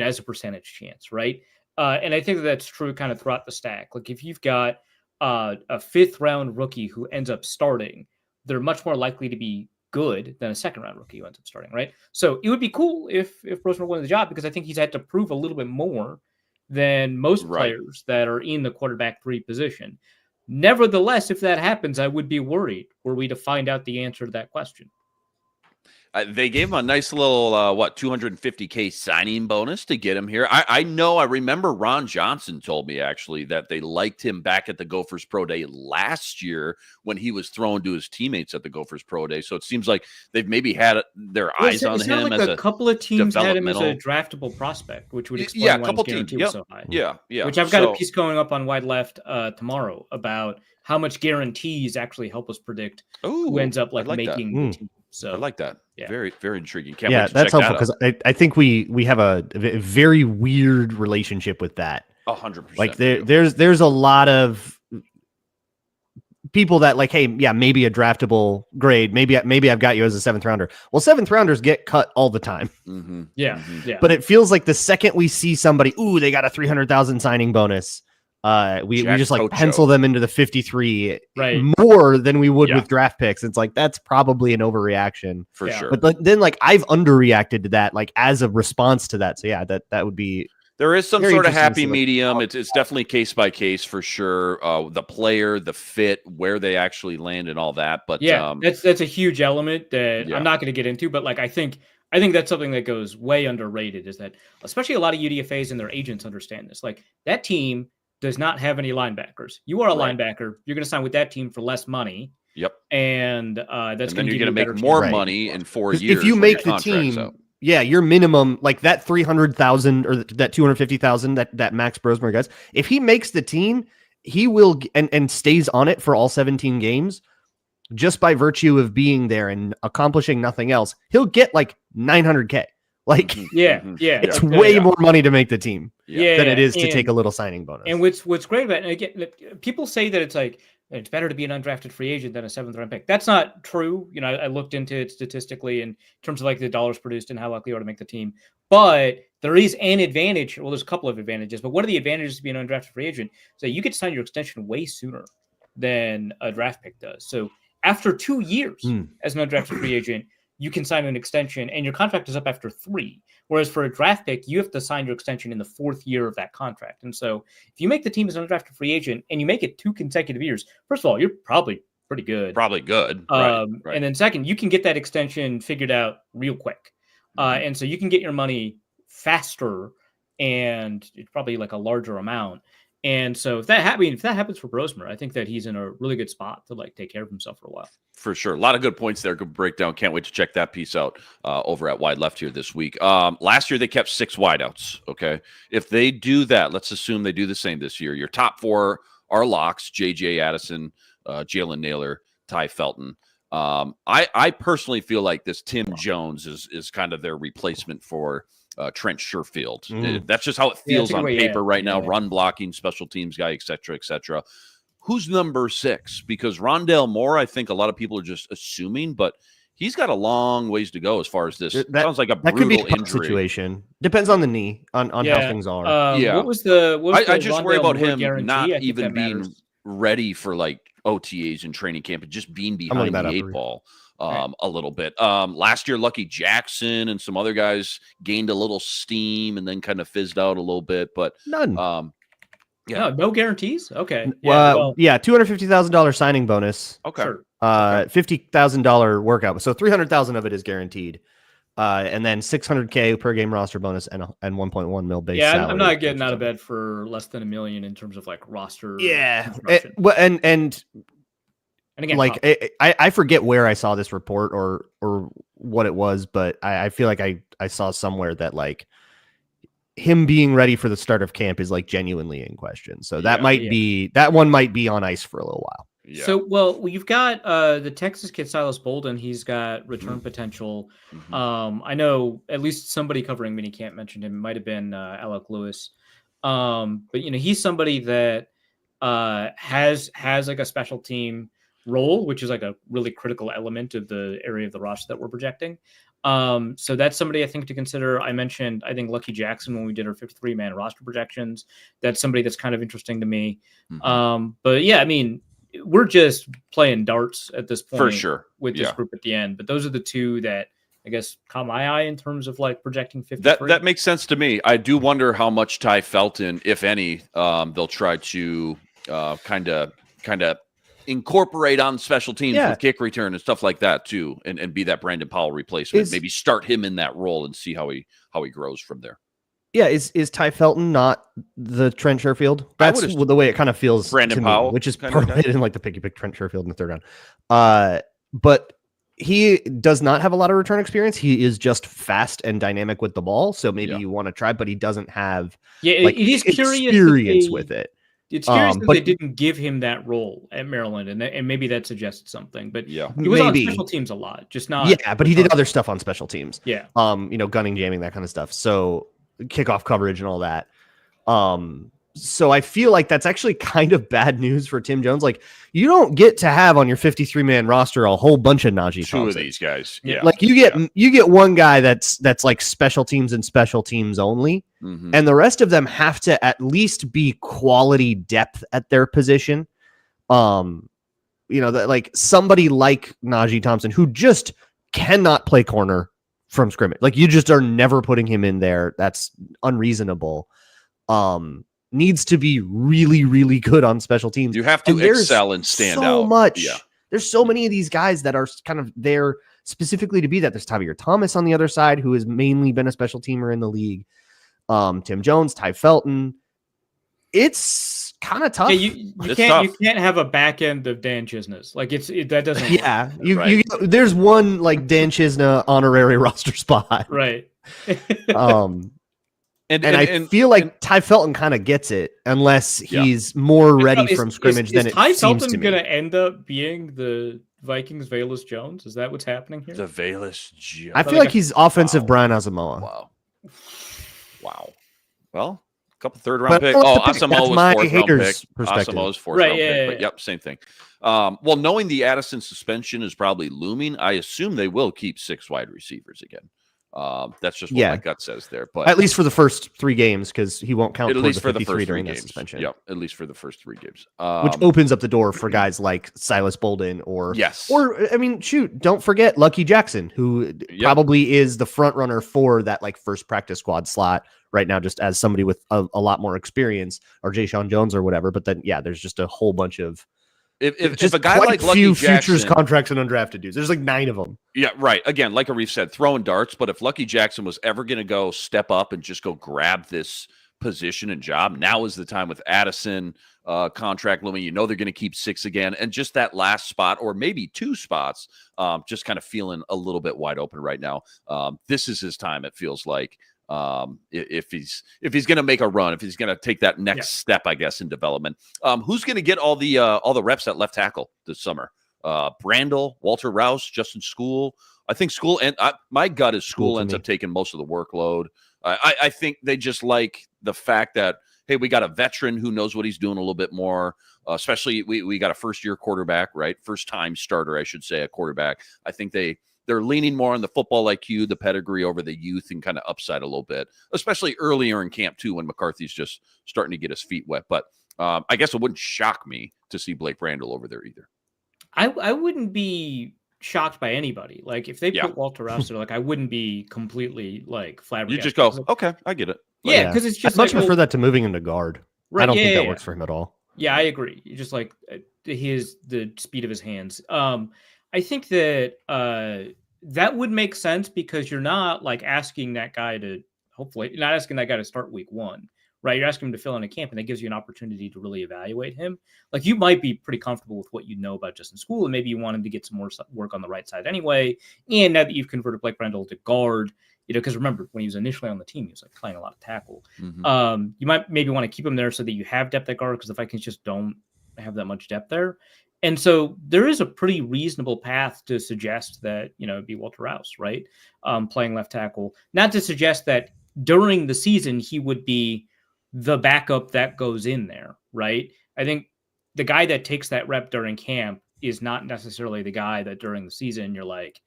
as a percentage chance, right? And I think that's true kind of throughout the stack. Like if you've got a 5th round rookie who ends up starting, they're much more likely to be good than a 2nd round rookie who ends up starting, right? So it would be cool if Brosmer won the job, because I think he's had to prove a little bit more than most players that are in the quarterback 3 position. Nevertheless, if that happens, I would be worried were we to find out the answer to that question. They gave him a nice little, $250K signing bonus to get him here. I remember Ron Johnson told me, actually, that they liked him back at the Gophers Pro Day last year when he was thrown to his teammates at the Gophers Pro Day. So it seems like they've maybe had their eyes on him. Like a couple of teams had him as a draftable prospect, which would explain why his guarantee was so high. Yeah. Which I've got a piece going up on Wide Left tomorrow about how much guarantees actually help us predict who ends up making the team. So I like that. Yeah. Very, very intriguing. That's helpful because I think we have a very weird relationship with that. 100%. Like there's a lot of people that like, hey, yeah, maybe a draftable grade. Maybe I've got you as a 7th rounder. Well, 7th rounders get cut all the time. Yeah. But it feels like the second we see somebody, they got a 300,000 signing bonus. We just like pencil them into the 53 more than we would with draft picks. It's like that's probably an overreaction for sure. But then like I've underreacted to that, like as a response to that. So yeah, that would be. There is some sort of happy medium. It's definitely case by case for sure. The player, the fit, where they actually land, and all that. But that's a huge element that I'm not going to get into. But like I think that's something that goes way underrated. Is that especially a lot of UDFAs and their agents understand this. Like that team does not have any linebackers. You are a Right. linebacker. You're going to sign with that team for less money. Yep. And that's And going then to you're give going you to make more Right. money in 4 'Cause years. if you when make your the contract's team, out. yeah, your minimum, like that 300,000 or that 250,000 that Max Brosmer gets, if he makes the team, he will and stays on it for all 17 games just by virtue of being there and accomplishing nothing else. He'll get like 900K. Like Mhm, Yeah, mhm. yeah. it's Yeah. way more money to make the team Yeah, than it is to and- take a little signing bonus. And what's great about it, and again, people say that it's like it's better to be an undrafted free agent than a 7th-round pick. That's not true. You know, I looked into it statistically in terms of like the dollars produced and how likely you are to make the team. But there is an advantage. Well, there's a couple of advantages, but one of the advantages to being an undrafted free agent is that you get to sign your extension way sooner than a draft pick does. So after 2 years as an undrafted free agent, you can sign an extension and your contract is up after 3. Whereas for a draft pick, you have to sign your extension in the 4th year of that contract. And so if you make the team as an undrafted free agent and you make it 2 consecutive years, first of all, you're probably pretty good. Probably good. Right. And then second, you can get that extension figured out real quick. And so you can get your money faster and it's probably like a larger amount. And so if that happens for Brosmer, I think that he's in a really good spot to like take care of himself for a while. For sure. A lot of good points there. Good breakdown. Can't wait to check that piece out over at Wide Left here this week. Last year, they kept 6 wideouts. Okay. If they do that, let's assume they do the same this year. Your top 4 are locks: J.J. Addison, Jalen Naylor, Ty Felton. I personally feel like this Tim Jones is kind of their replacement for Trent Sherfield. That's just how it feels on paper right now. Run blocking, special teams guy, et cetera, et cetera. Who's number 6? Because Rondale Moore, I think a lot of people are just assuming, but he's got a long ways to go as far as this. Sounds like a brutal could be a injury situation. Depends on the knee, on how things are. What was the I just worry about him guarantee? not even being ready for like OTAs and training camp and just being behind the 8 ball a little bit. Last year, Lucky Jackson and some other guys gained a little steam and then kind of fizzed out a little bit, but none. No guarantees. Okay. $250,000 signing bonus. Okay. Sure. $50,000 workout. So $300,000 of it is guaranteed. And then $600K per game roster bonus and 1.1 mil base. Yeah, salary, I'm not getting out of bed for less than $1 million in terms of like roster. Yeah, and again, like I forget where I saw this report or what it was, but I feel like I saw somewhere that like him being ready for the start of camp is like genuinely in question. So that that one might be on ice for a little while. Yeah. So, well, you've got the Texas kid, Silas Bolden. He's got return potential. I know at least somebody covering minicamp mentioned him. It might have been Alec Lewis. But, you know, he's somebody that has like a special team role, which is like a really critical element of the area of the roster that we're projecting. So that's somebody I think to consider. I mentioned, I think Lucky Jackson when we did our 53-man roster projections. That's somebody that's kind of interesting to me. But yeah, I mean, we're just playing darts at this point for sure with this group at the end. But those are the 2 that I guess caught my eye in terms of like projecting 53. That makes sense to me. I do wonder how much Ty Felton, if any, they'll try to kind of incorporate on special teams with kick return and stuff like that too, and be that Brandon Powell replacement. Maybe start him in that role and see how he grows from there. Yeah, is Ty Felton not the Trent Sherfield? That's the way it kind of feels. Brandon Powell, which is part of it. And like the picky pick Trent Sherfield in the 3rd round. But he does not have a lot of return experience. He is just fast and dynamic with the ball. So maybe you want to try, but he doesn't have it is experience with it. It's curious that they didn't give him that role at Maryland, and maybe that suggested something. But he was on special teams a lot, just not. Yeah, but he did other stuff on special teams. Yeah, you know, gunning, jamming, that kind of stuff. So kickoff coverage and all that. So I feel like that's actually kind of bad news for Tim Jones. Like, you don't get to have on your 53-man roster a whole bunch of Najee Thompson. 2 of these guys. Yeah. Like you get one guy that's like special teams and special teams only. And the rest of them have to at least be quality depth at their position. You know, that like somebody like Najee Thompson who just cannot play corner from scrimmage. Like you just are never putting him in there. That's unreasonable. Needs to be really, really good on special teams. You have to excel and stand out. So much. Yeah. There's so many of these guys that are kind of there specifically to be that. There's Tavierre Thomas on the other side, who has mainly been a special teamer in the league. Tim Jones, Ty Felton. It's kind of tough. Yeah, you It's can't tough. you can't have a back end of Dan Chisnas. Like that doesn't work. Yeah, Right. there's one like Dan Chisna honorary roster spot. Right. And I feel like Ty Felton kind of gets it unless he's more ready from scrimmage than it Ty seems Felton to me. going to end up being the Vikings Velus Jones? Is that what's happening here? The Velus Jones. I feel like he's offensive Brian Asamoah. Wow. Well, a couple third round picks. That's Asamoah was my fourth round pick. perspective. Asamoah was fourth round pick. But yep, same thing. Well, knowing the Addison suspension is probably looming, I assume they will keep 6 wide receivers again. That's just what my gut says there. But at least for the first 3 games, because he won't count at towards least the for the 53 first 3 during games. that suspension. Yep, at least for the first 3 games. Which opens up the door for guys like Silas Bolden or I mean, shoot, don't forget Lucky Jackson, who probably is the front runner for that like first practice squad slot right now, just as somebody with a lot more experience, or Jay Sean Jones or whatever. But then there's just a whole bunch of if a guy like Lucky Jackson, futures contracts and undrafted dudes, there's like 9 of them. Yeah, right. Again, like Arif said, throwing darts. But if Lucky Jackson was ever going to go step up and just go grab this position and job, now is the time with Addison contract looming. You know they're going to keep 6 again, and just that last spot or maybe 2 spots, just kind of feeling a little bit wide open right now. This is his time. It feels like. If he's going to make a run, if he's going to take that next step, I guess, in development, who's going to get all the reps at left tackle this summer? Brandel, Walter Rouse, Justin School. I think School and my gut is School ends up taking most of the workload. I think they just like the fact that, hey, we got a veteran who knows what he's doing a little bit more. Especially we got a first-year quarterback, right? First-time starter, I should say, a quarterback. I think they're leaning more on the football IQ, the pedigree over the youth, and kind of upside a little bit, especially earlier in camp too, when McCarthy's just starting to get his feet wet. But I guess it wouldn't shock me to see Blake Brandel over there either. I wouldn't be shocked by anybody. Like if they put Walter Rouse there, like I wouldn't be completely like flabbergasted. You just go, okay, I get it. Yeah, because it's just I'd much prefer that to moving into guard. Right, I don't think that works for him at all. Yeah, I agree. Just like the speed of his hands. I think that that would make sense because you're not like asking that guy to start week 1, right? You're asking him to fill in a camp, and that gives you an opportunity to really evaluate him. Like you might be pretty comfortable with what you know about Justin School, and maybe you want him to get some more work on the right side anyway. And now that you've converted Blake Brandel to guard, because remember when he was initially on the team, he was like playing a lot of tackle. Mm-hmm. You might maybe want to keep him there so that you have depth at guard, because the Vikings just don't have that much depth there. And so there is a pretty reasonable path to suggest that, it'd be Walter Rouse, right? Playing left tackle. Not to suggest that during the season he would be the backup that goes in there, right? I think the guy that takes that rep during camp is not necessarily the guy that during the season you're like,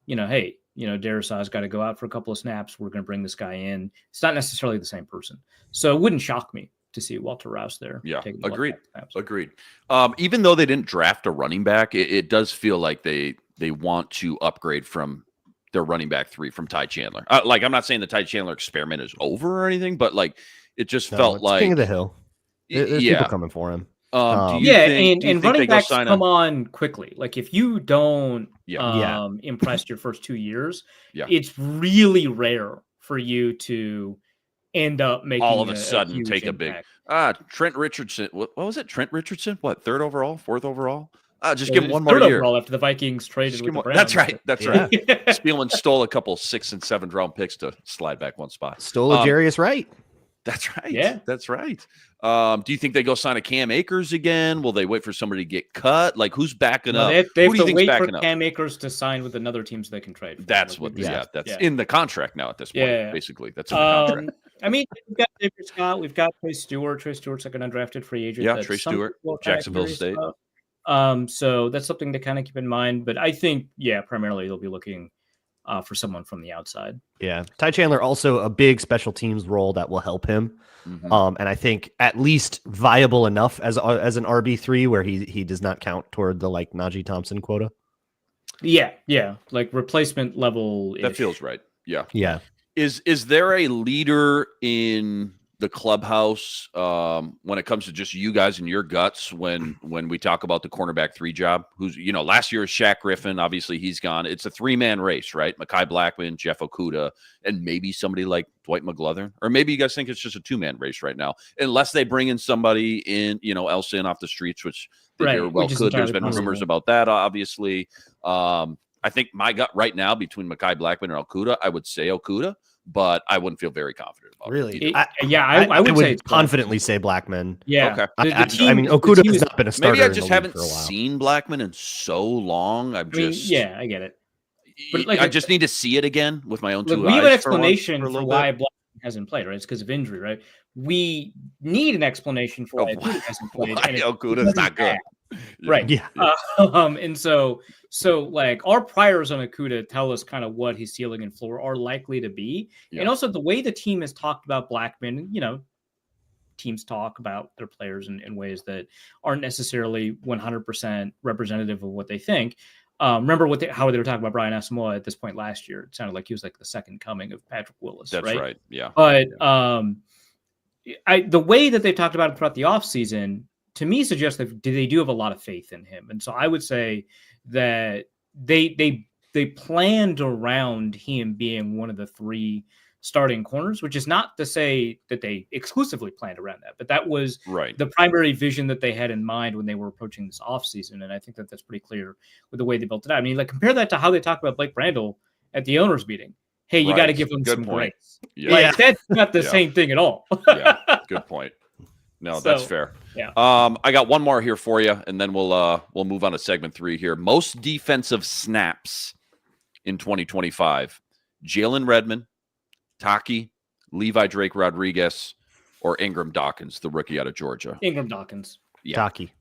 hey, Darrisaw's got to go out for a couple of snaps. We're going to bring this guy in. It's not necessarily the same person. So it wouldn't shock me to see Walter Rouse there. Yeah, agreed. Even though they didn't draft a running back, it does feel like they want to upgrade from their running back 3 from Ty Chandler. I'm not saying the Ty Chandler experiment is over or anything, but like it just felt like King of the Hill. There's people coming for him. And running backs come on quickly. Like if you don't impress your first 2 years, it's really rare for you to end up making all of a sudden take impact. A big Trent Richardson. What was it? Trent Richardson? What, 3rd overall, 4th overall? Just give him one more year. Overall after the Vikings traded with the Browns. That's right. Spielman stole a couple 6th and 7th round picks to slide back one spot. Stole a Jarius Wright. That's right. Yeah, that's right. Do you think they go sign a Cam Akers again? Will they wait for somebody to get cut? Like who's backing up? They have to wait for Cam Akers to sign with another team so they can trade. That's what. That's in the contract now at this point. Basically, that's in the contract. I mean, we've got David Scott, we've got Trey Stewart. Trey Stewart's like an undrafted free agent. Yeah, Trey Stewart, Jacksonville State. So that's something to kind of keep in mind. But I think, primarily they'll be looking for someone from the outside. Yeah, Ty Chandler also a big special teams role that will help him. Mm-hmm. And I think at least viable enough as an RB3 where he does not count toward the like Najee Thompson quota. Yeah, like replacement level. That feels right. Yeah. Is there a leader in the clubhouse when it comes to just you guys and your guts when we talk about the cornerback 3 job? Who's, last year is Shaq Griffin. Obviously, he's gone. It's a 3-man race, right? Mekhi Blackman, Jeff Okudah, and maybe somebody like Dwight McGlothern. Or maybe you guys think it's just a 2-man race right now, unless they bring in somebody else in off the streets, which they very well could. There's been rumors about that, obviously. I think my gut right now between Mekhi Blackman and Okudah, I would say Okudah, but I wouldn't feel very confident about it. I would say confidently say Blackman. Yeah. Okay. I mean, Okudah has not been a starter. Maybe I just haven't seen Blackman in so long. I get it. But I just need to see it again with my own 2 eyes. We have an explanation for why Blackman hasn't played, right? It's because of injury, right? We need an explanation for why Okudah hasn't played. Why Okudah's not good. Right. Yeah. And so like our priors on Okudah tell us kind of what his ceiling and floor are likely to be. Yeah. And also the way the team has talked about Blackman, teams talk about their players in ways that aren't necessarily 100% representative of what they think. Remember how they were talking about Brian Asamoah at this point last year? It sounded like he was like the second coming of Patrick Willis. That's right. Yeah. But the way that they've talked about it throughout the offseason, to me, suggests that they do have a lot of faith in him. And so I would say that they planned around him being one of the 3 starting corners, which is not to say that they exclusively planned around that, but that was the primary vision that they had in mind when they were approaching this offseason. And I think that that's pretty clear with the way they built it out. I mean, like, compare that to how they talked about Blake Brandel at the owners meeting. Hey, you got to give him some grace. Yeah. That's not the same thing at all. Yeah, good point. No, that's fair. Yeah. I got one more here for you, and then we'll move on to segment 3 here. Most defensive snaps in 2025: Jalen Redmond, Taki, Levi Drake Rodriguez, or Ingram Dawkins, the rookie out of Georgia. Ingram Dawkins. Yeah. Taki.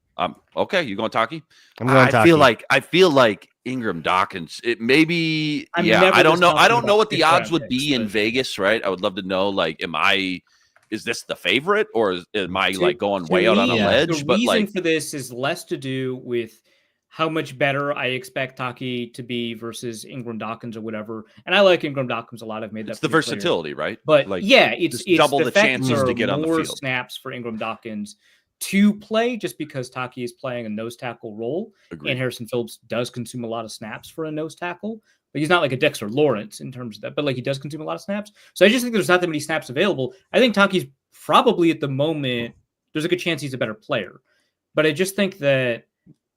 Okay, you going Taki? I'm going Taki. I feel like Ingram Dawkins. It maybe. I don't know. I don't know what the odds would be in Vegas, right? I would love to know. Is this the favorite, or am I going way out on a ledge? The reason for this is less to do with how much better I expect Taki to be versus Ingram Dawkins or whatever. And I like Ingram Dawkins a lot. I've made that. It's the versatility, right? But it's double the fact chances to get on the field. More snaps for Ingram Dawkins to play just because Taki is playing a nose tackle role. Agreed. And Harrison Phillips does consume a lot of snaps for a nose tackle. But he's not like a Dexter Lawrence in terms of that, but he does consume a lot of snaps. So I just think there's not that many snaps available. I think Taki's probably at the moment, there's a good chance he's a better player. But I just think that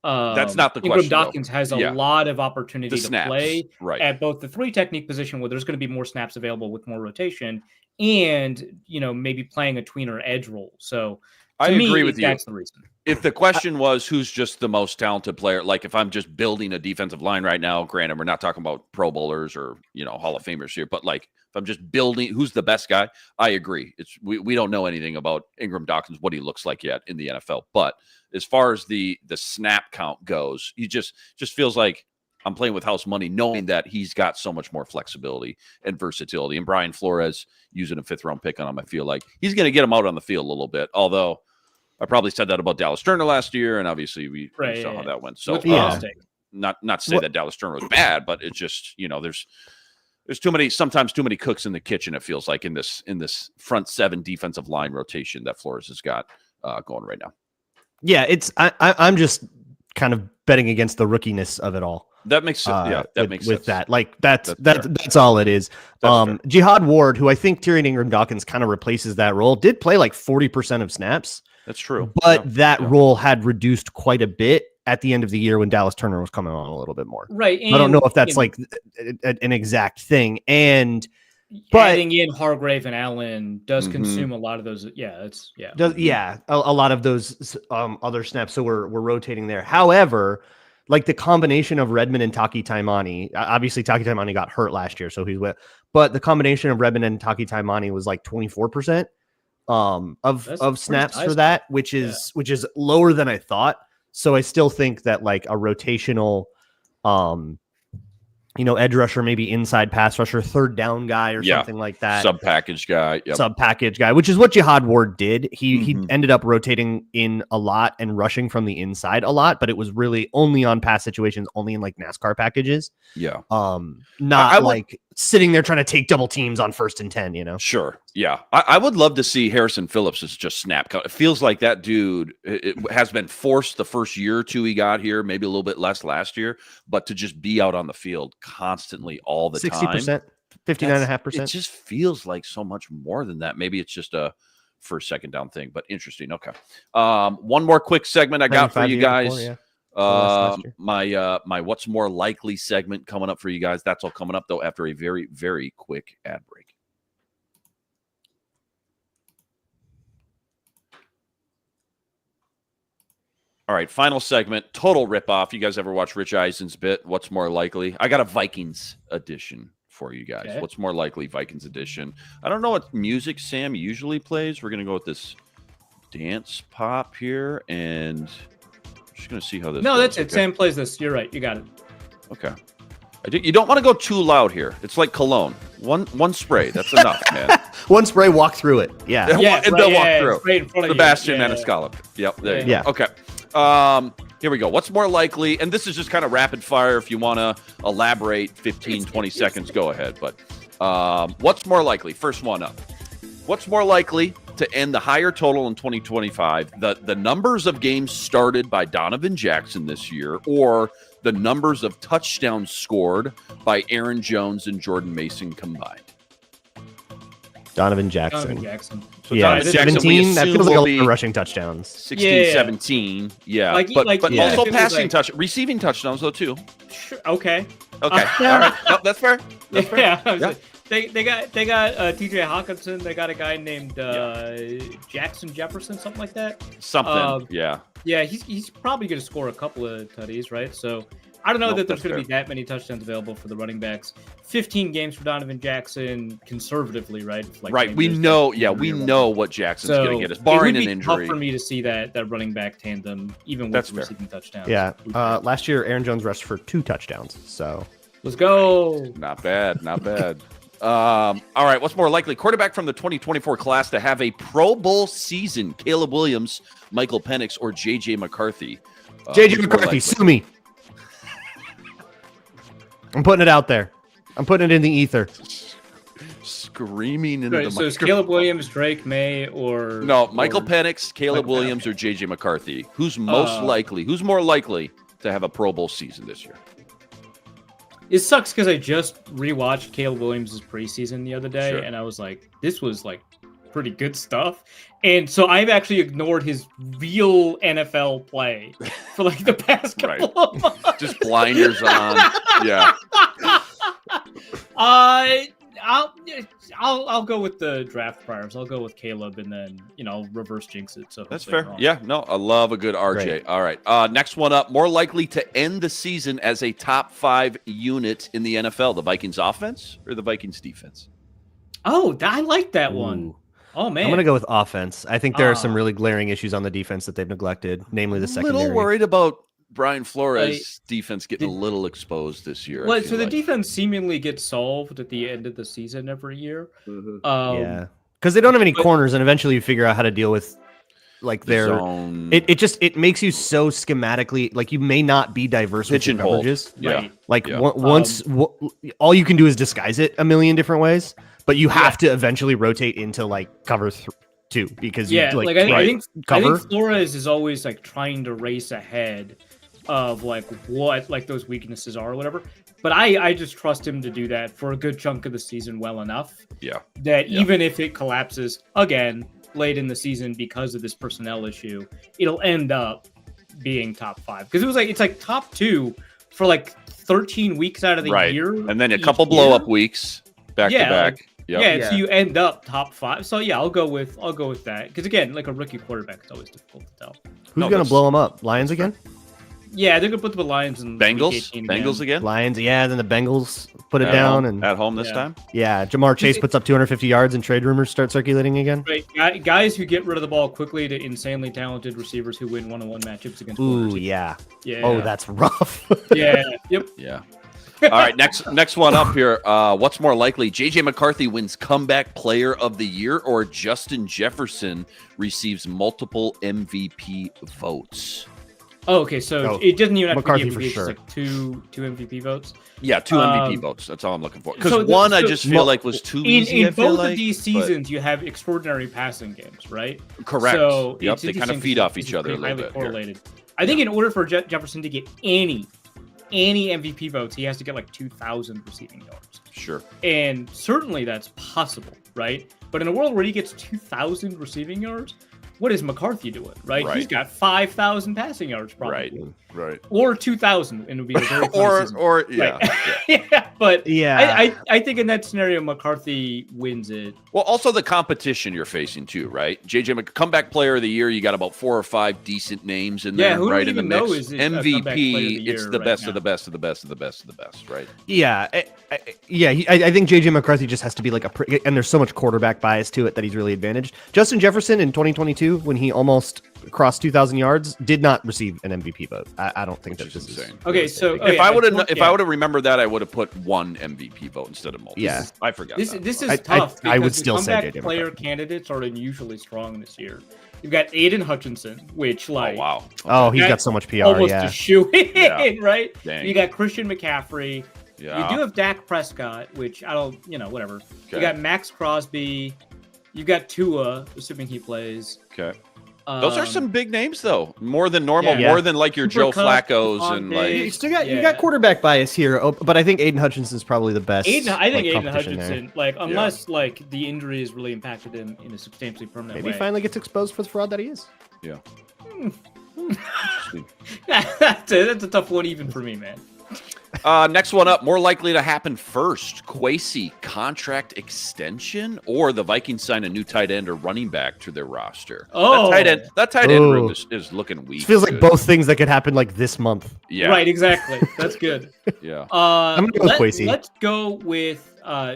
that's not the Ingram question. Dawkins has a lot of opportunity to play at both the 3 technique position where there's going to be more snaps available with more rotation and, maybe playing a tweener edge role. So I agree with you. That's the reason. If the question was who's just the most talented player, like if I'm just building a defensive line right now, granted, we're not talking about Pro Bowlers or, Hall of Famers here, but if I'm just building who's the best guy, I agree. We don't know anything about Ingram Dawkins, what he looks like yet in the NFL. But as far as the snap count goes, he just feels like I'm playing with house money, knowing that he's got so much more flexibility and versatility. And Brian Flores using a 5th-round pick on him, I feel like he's going to get him out on the field a little bit, although I probably said that about Dallas Turner last year, and obviously we saw how that went. So, not to say that Dallas Turner was bad, but it's just there's sometimes too many cooks in the kitchen. It feels like in this front 7 defensive line rotation that Flores has got going right now. Yeah, I'm just kind of betting against the rookiness of it all. That makes sense. That makes sense. With that, that's all it is. Jihad Ward, who I think Tyrion Ingram Dawkins kind of replaces that role, did play 40% of snaps. That's true. But that role had reduced quite a bit at the end of the year when Dallas Turner was coming on a little bit more. Right. And, I don't know if that's an exact thing. But adding in Hargrave and Allen does consume a lot of those. A lot of those other snaps. So we're rotating there. However, the combination of Redmond and Taki Taimani, obviously Taki Taimani got hurt last year, so he's with. But the combination of Redmond and Taki Taimani was 24%. Of snaps for that, which is lower than I thought. So I still think that a rotational, edge rusher, maybe inside pass rusher, 3rd down guy or something like that. Sub-package guy, which is what Jihad Ward did. He ended up rotating in a lot and rushing from the inside a lot, but it was really only on pass situations, only in NASCAR packages. Yeah. sitting there trying to take double teams on 1st and 10, Sure. Yeah. I would love to see Harrison Phillips as just snap. It feels like that dude it has been forced the first year or two he got here, maybe a little bit less last year, but to just be out on the field constantly all the 60%, time. 59.5%. It just feels like so much more than that. Maybe it's just a first, second down thing, but interesting. Okay. One more quick segment I got for you guys. Before, yeah. My what's more likely segment coming up for you guys. That's all coming up though after a very, very quick ad break. All right, final segment, total ripoff. You guys ever watch Rich Eisen's bit? What's more likely? I got a Vikings edition for you guys. Okay. What's more likely? Vikings edition. I don't know what music Sam usually plays. We're gonna go with this dance pop here, and just gonna see how this. No, goes. that's it. Sam plays this. You're right. You got it. Okay. You don't want to go too loud here. It's like cologne. One spray. That's enough, man. One spray. Walk through it. Yeah. They'll walk through. Right in front of Sebastian you. Maniscalco. Yep. There you go. Okay. Here we go. What's more likely? And this is just kind of rapid fire. If you want to elaborate 15, 20 seconds, go ahead. But what's more likely? First one up. What's more likely to end the higher total in 2025? The numbers of games started by Donovan Jackson this year, or the numbers of touchdowns scored by Aaron Jones and Jordan Mason combined? Donovan Jackson. So yeah, Donovan 17. That feels like a lot of rushing touchdowns. 16, 17. Yeah, but also passing receiving touchdowns though too. Sure, okay. All right. No, that's fair. That's fair. Yeah. They got T.J. Hawkinson. They got a guy named Jackson Jefferson, something like that. Yeah. Yeah, he's probably going to score a couple of tutties, right? So I don't know that there's going to be that many touchdowns available for the running backs. 15 games for Donovan Jackson, conservatively, right? Right. We know. Yeah, we know what Jackson's going to get us, barring an injury. It would be tough for me to see that running back tandem, even with receiving touchdowns. Yeah. Last year, Aaron Jones rushed for 2 touchdowns. So let's go. Not bad. Not bad. All right. What's more likely? Quarterback from the 2024 class to have a Pro Bowl season: Caleb Williams, Michael Penix, or J.J. McCarthy? J.J. McCarthy, sue me. I'm putting it out there. I'm putting it in the ether. Screaming into the microphone. So it's Caleb Williams, Drake May, or... No, Michael Penix, Caleb Williams, or J.J. McCarthy. Who's most likely? Who's more likely to have a Pro Bowl season this year? It sucks because I just rewatched Caleb Williams' preseason the other day, and I was like, this was like pretty good stuff. And so I've actually ignored his real NFL play for like the past couple of months. Just blinders on. Yeah. I'll go with the draft priors. I'll go with Caleb and then, reverse jinx it. So that's fair. Yeah, no, I love a good RJ. Great. All right. Next one up. More likely to end the season as a top 5 unit in the NFL, the Vikings offense or the Vikings defense? Oh, I like that one. Oh, man. I'm going to go with offense. I think there are some really glaring issues on the defense that they've neglected, namely the secondary. A little worried about Brian Flores' defense getting a little exposed this year. Well, so the defense seemingly gets solved at the end of the season every year. Mm-hmm. Yeah, because they don't have any corners, and eventually you figure out how to deal with like their zone. It makes you so schematically like you may not be diverse with your coverages. Yeah, once all you can do is disguise it a million different ways, but you have to eventually rotate into like cover 2 because I think Flores is always like trying to race ahead of like what like those weaknesses are or whatever, but I just trust him to do that for a good chunk of the season well enough that even if it collapses again late in the season because of this personnel issue, it'll end up being top 5 because it's like top 2 for like 13 weeks out of the year, and then a couple blow up weeks back to back. So you end up top 5. So I'll go with that because again, like a rookie quarterback, it's always difficult to tell. Who's gonna blow them up? Lions again? Yeah, they're gonna put the Lions and Bengals again. Lions, then the Bengals put it down and at home this time. Yeah, Jamar Chase puts up 250 yards and trade rumors start circulating again. Right, guys who get rid of the ball quickly to insanely talented receivers who win one-on-one matchups against. Ooh, yeah. Oh, that's rough. Yeah. Yep. Yeah. All right, next one up here. What's more likely? J.J. McCarthy wins Comeback Player of the Year, or Justin Jefferson receives multiple MVP votes? Oh, okay. So Oh, it doesn't even have McCarthy to for be MVP. It's sure. just like two MVP votes. Yeah, 2 MVP votes. That's all I'm looking for. Because so one, I so just feel like was too easy. In I feel both like, of these but- seasons, you have extraordinary passing games, right? Correct. So Yep, it's they kind of interesting feed 'cause off it's each other a pretty little highly bit. Here. correlated. I think in order for Jefferson to get any MVP votes, he has to get like 2,000 receiving yards. Sure. And certainly that's possible, right? But in a world where he gets 2,000 receiving yards, what is McCarthy doing, right? Right. He's got 5,000 passing yards probably. Right. Or 2,000, and it would be a very funny season. Or yeah. Right. Yeah. Yeah, but Yeah. I think in that scenario, McCarthy wins it. Well, also the competition you're facing too, right? Comeback player of the year. You got about 4 or 5 decent names in there, Yeah, who do we right in the even know mix. is a comeback player of MVP. the It's year the right best now? of the best of the best of the best of the best, right? Yeah, I think JJ McCarthy just has to be like and there's so much quarterback bias to it that he's really advantaged. Justin Jefferson in 2022, when he almost crossed 2,000 yards, did not receive an MVP vote. I don't think Which that is this insane. Okay, so If I would have remembered that, I would have put 1 MVP vote instead of multiple. Yeah. I forgot. This that. is I- tough. I would because the still say comeback JJ player McCarthy. candidates are unusually strong this year. You've got Aiden Hutchinson, which Oh like wow. Oh, he's That- got so much PR. almost Yeah, a shoe in, Yeah. right? Dang. You got Christian McCaffrey. Yeah. You do have Dak Prescott, which I don't, whatever. Okay. You got Max Crosby. You got Tua, assuming he plays. Okay. Those are Um, some big names, though. More than normal. Yeah. More than like your Cooper Joe Kupp, Flacco's Stephon and Diggs. you like. still got you Yeah. got quarterback bias here, but I think Aiden Hutchinson's probably the best. I think like, Aiden competition there. Hutchinson, unless like the injury has really impacted him in a substantially permanent Maybe way. he finally gets exposed for the fraud that he is. Yeah. that's a tough one even for me, man. Next one up, more likely to happen first. Kwesi contract extension, or the Vikings sign a new tight end or running back to their roster. Oh. that tight end room Ooh. is looking weak. It feels like dude. both things that could happen like this month. Yeah. Right, exactly. That's good. Yeah. I'm gonna go with Kwesi. Let's go with so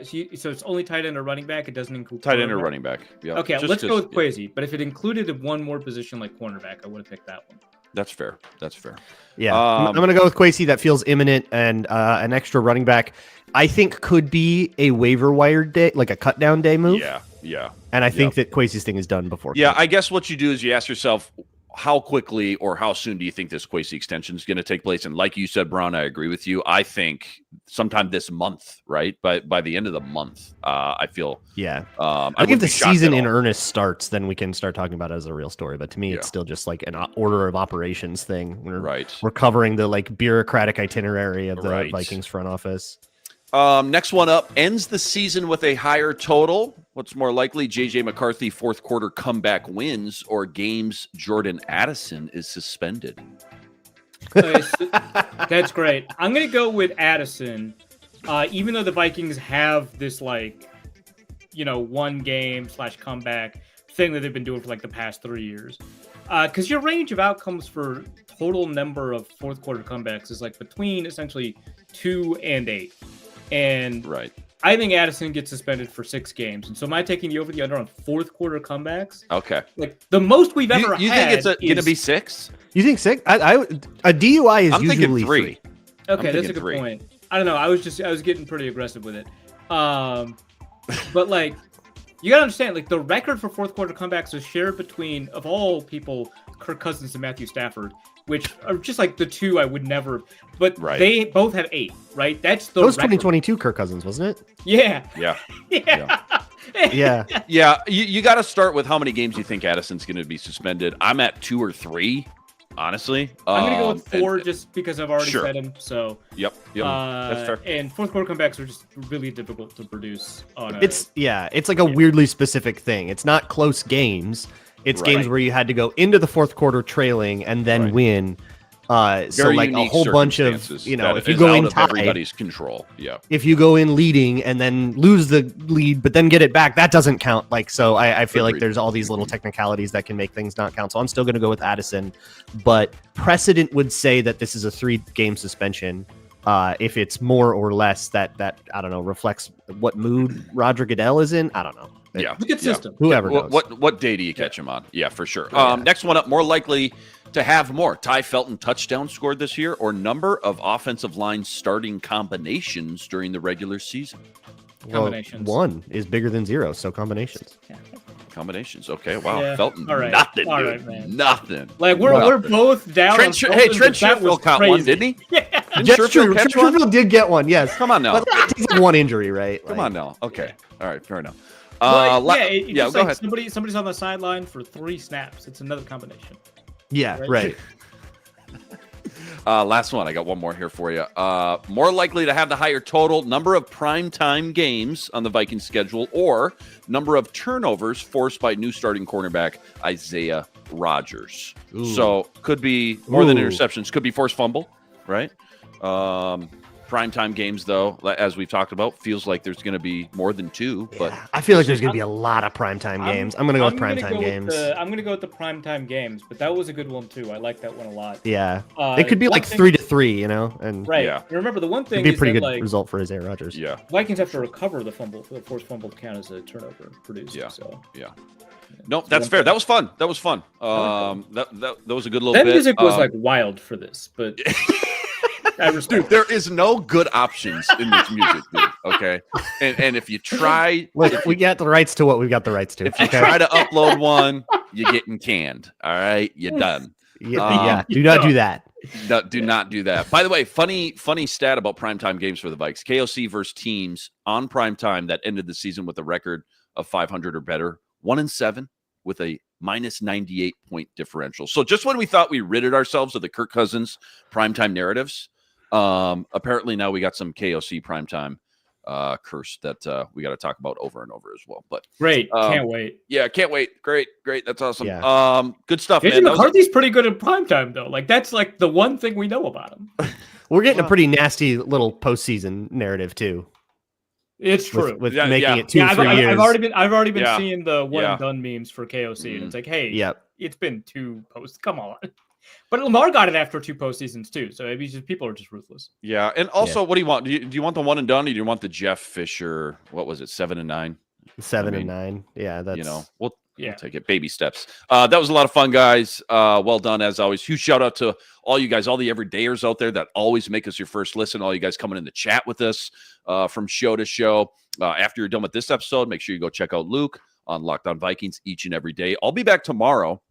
it's only tight end or running back. It doesn't include Tight end or cornerback? running back. Yeah. Okay, Just let's go with 'cause- Kwesi. But if it included one more position like cornerback, I would have picked that one. That's fair. That's fair. Yeah, I'm going to go with Kwesi. That feels imminent, and an extra running back, I think, could be a waiver wire day, like a cut down day move. Yeah. Yeah. And I think that Kwesi's thing is done before. Yeah. I guess what you do is you ask yourself, how quickly or how soon do you think this Kwesi extension is going to take place? And like you said, Brown, I agree with you. I think sometime this month, right? By the end of the month, I feel. Yeah. I I think if wouldn't the be shocked season at in all. earnest starts, then we can start talking about it as a real story. But to me, Yeah. it's still just like an order of operations thing. Right. We're covering the like bureaucratic itinerary of the Right. Vikings front office. Next one up, ends the season with a higher total. What's more likely, JJ McCarthy fourth quarter comeback wins, or games Jordan Addison is suspended? Okay, so that's great. I'm gonna go with Addison, even though the Vikings have this one game / comeback thing that they've been doing for like the past 3 years. Because your range of outcomes for total number of fourth quarter comebacks is like between essentially 2 and 8. And Right. I think Addison gets suspended for 6 games. And so am I taking the over the under on fourth quarter comebacks? Okay. Like the most we've ever You had. think it's going to is- be 6? You think 6? A DUI is I'm thinking usually 3. 3. Okay, that's a thinking good 3. point. I don't know. I was getting pretty aggressive with it. But like, you gotta understand, like the record for fourth quarter comebacks is shared between, of all people, Kirk Cousins and Matthew Stafford, which are just like the two I would never. But Right. they both have 8, right? That's the That was record. 2022 Kirk Cousins, wasn't it? Yeah, Yeah. yeah. Yeah. Yeah. You got to start with how many games you think Addison's going to be suspended. I'm at 2 or 3, honestly. I'm gonna go with 4 and- just because I've already Sure. said them. So Yep. That's fair. And fourth quarter comebacks are just really difficult to produce on a. It's like a weirdly specific thing. It's not close games. It's games Right. where you had to go into the fourth quarter trailing and then Right. win. So Very like a unique whole bunch of, circumstances if that you is go out in of tied, everybody's control. Yeah. if you go in leading and then lose the lead, but then get it back, that doesn't count. Like, so I feel like Agreed. there's all these little technicalities that can make things not count. So I'm still going to go with Addison, but precedent would say that this is a 3-game suspension. If it's more or less, that I don't know, reflects what mood Roger Goodell is in. I don't know. Yeah. It's a good Yeah. system. Whoever knows. What day do you catch him on? Yeah, for sure. Yeah. Next one up, more likely to have more. Ty Felton touchdowns scored this year, or number of offensive line starting combinations during the regular season. Well, Combinations. 1 is bigger than 0, so combinations. Combinations. Okay. Wow. Yeah. Felton. All right. Nothing, All dude. right, man. Nothing. Like we're both down. Trent, on hey, Felton, Trent but that was Sherfield caught one, crazy. didn't he? Yeah. Didn't That's Sherfield true. catch one? Sherfield did get one, yes. Come on now. But it takes like one injury, right? Come on now. Okay. All right. Fair enough. But, Yeah, just go ahead. Somebody's on the sideline for 3 snaps. It's another combination. Yeah, right. Last one. I got one more here for you. More likely to have the higher total number of primetime games on the Vikings schedule or number of turnovers forced by new starting cornerback Isaiah Rodgers. Ooh. So could be more than Ooh. interceptions. Could be forced fumble, right? Primetime games, though, as we've talked about, feels like there's going to be more than 2. But Yeah, I feel like there's going to be a lot of primetime games. I'm going to go with primetime games. I'm going to go with the primetime games, but that was a good one, too. I like that one a lot. Yeah. It could be like 3-3, you know? And Right. Yeah. And remember, the one thing it'd be a is pretty that, good like, result for Isaiah Rodgers. yeah. Vikings have to recover the forced fumble to count as a turnover produced. Yeah. So. Yeah. No, that's fair. That was fun. That was fun. That was a good little That bit. music was like wild for this, but dude, there is no good options in this music, dude. Okay, and if you try, Look, we got the rights to what we've got the rights to. if you try to upload one, you're getting canned. All right, you're done. Yeah, do not do that. Do not do that. By the way, funny stat about primetime games for the Vikes. KOC versus teams on primetime that ended the season with a record of 500 or better, 1-7 with a minus 98 point differential. So just when we thought we ridded ourselves of the Kirk Cousins primetime narratives, apparently now we got some KOC primetime curse that we got to talk about over and over as well. But great, can't wait. Yeah, can't wait. Great, that's awesome. Yeah. Good stuff, JJ man. McCarthy's pretty good at primetime though. Like that's like the one thing we know about him. We're getting a pretty nasty little postseason narrative too. It's true. With making it 2 I've 3 years. I've already been Yeah. seeing the one Yeah. and done memes for KOC, and it's like, hey, Yep. it's been 2 posts. Come on. But Lamar got it after 2 postseasons too, so maybe just people are just ruthless. Yeah, and also, what do you want? Do you want the one and done, or do you want the Jeff Fisher? What was it, 7 and 9? 7 and 9. Yeah, that's We'll take it. Baby steps. That was a lot of fun, guys. Well done as always. Huge shout out to all you guys, all the everydayers out there that always make us your first listen. All you guys coming in the chat with us from show to show. After you're done with this episode, make sure you go check out Luke on Locked On Vikings each and every day. I'll be back tomorrow,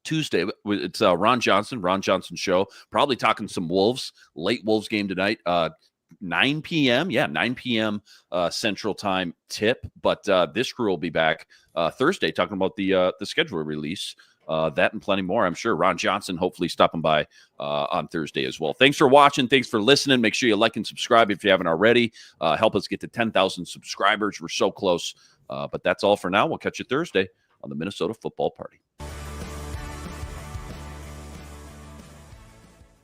Tuesday. It's Ron Johnson show. Probably talking some Wolves. Late Wolves game tonight. 9 p.m. Yeah, 9 p.m. Central Time tip. But this crew will be back Thursday talking about the schedule release. That and plenty more. I'm sure Ron Johnson hopefully stopping by on Thursday as well. Thanks for watching. Thanks for listening. Make sure you like and subscribe if you haven't already. Help us get to 10,000 subscribers. We're so close. But that's all for now. We'll catch you Thursday on the Minnesota Football Party.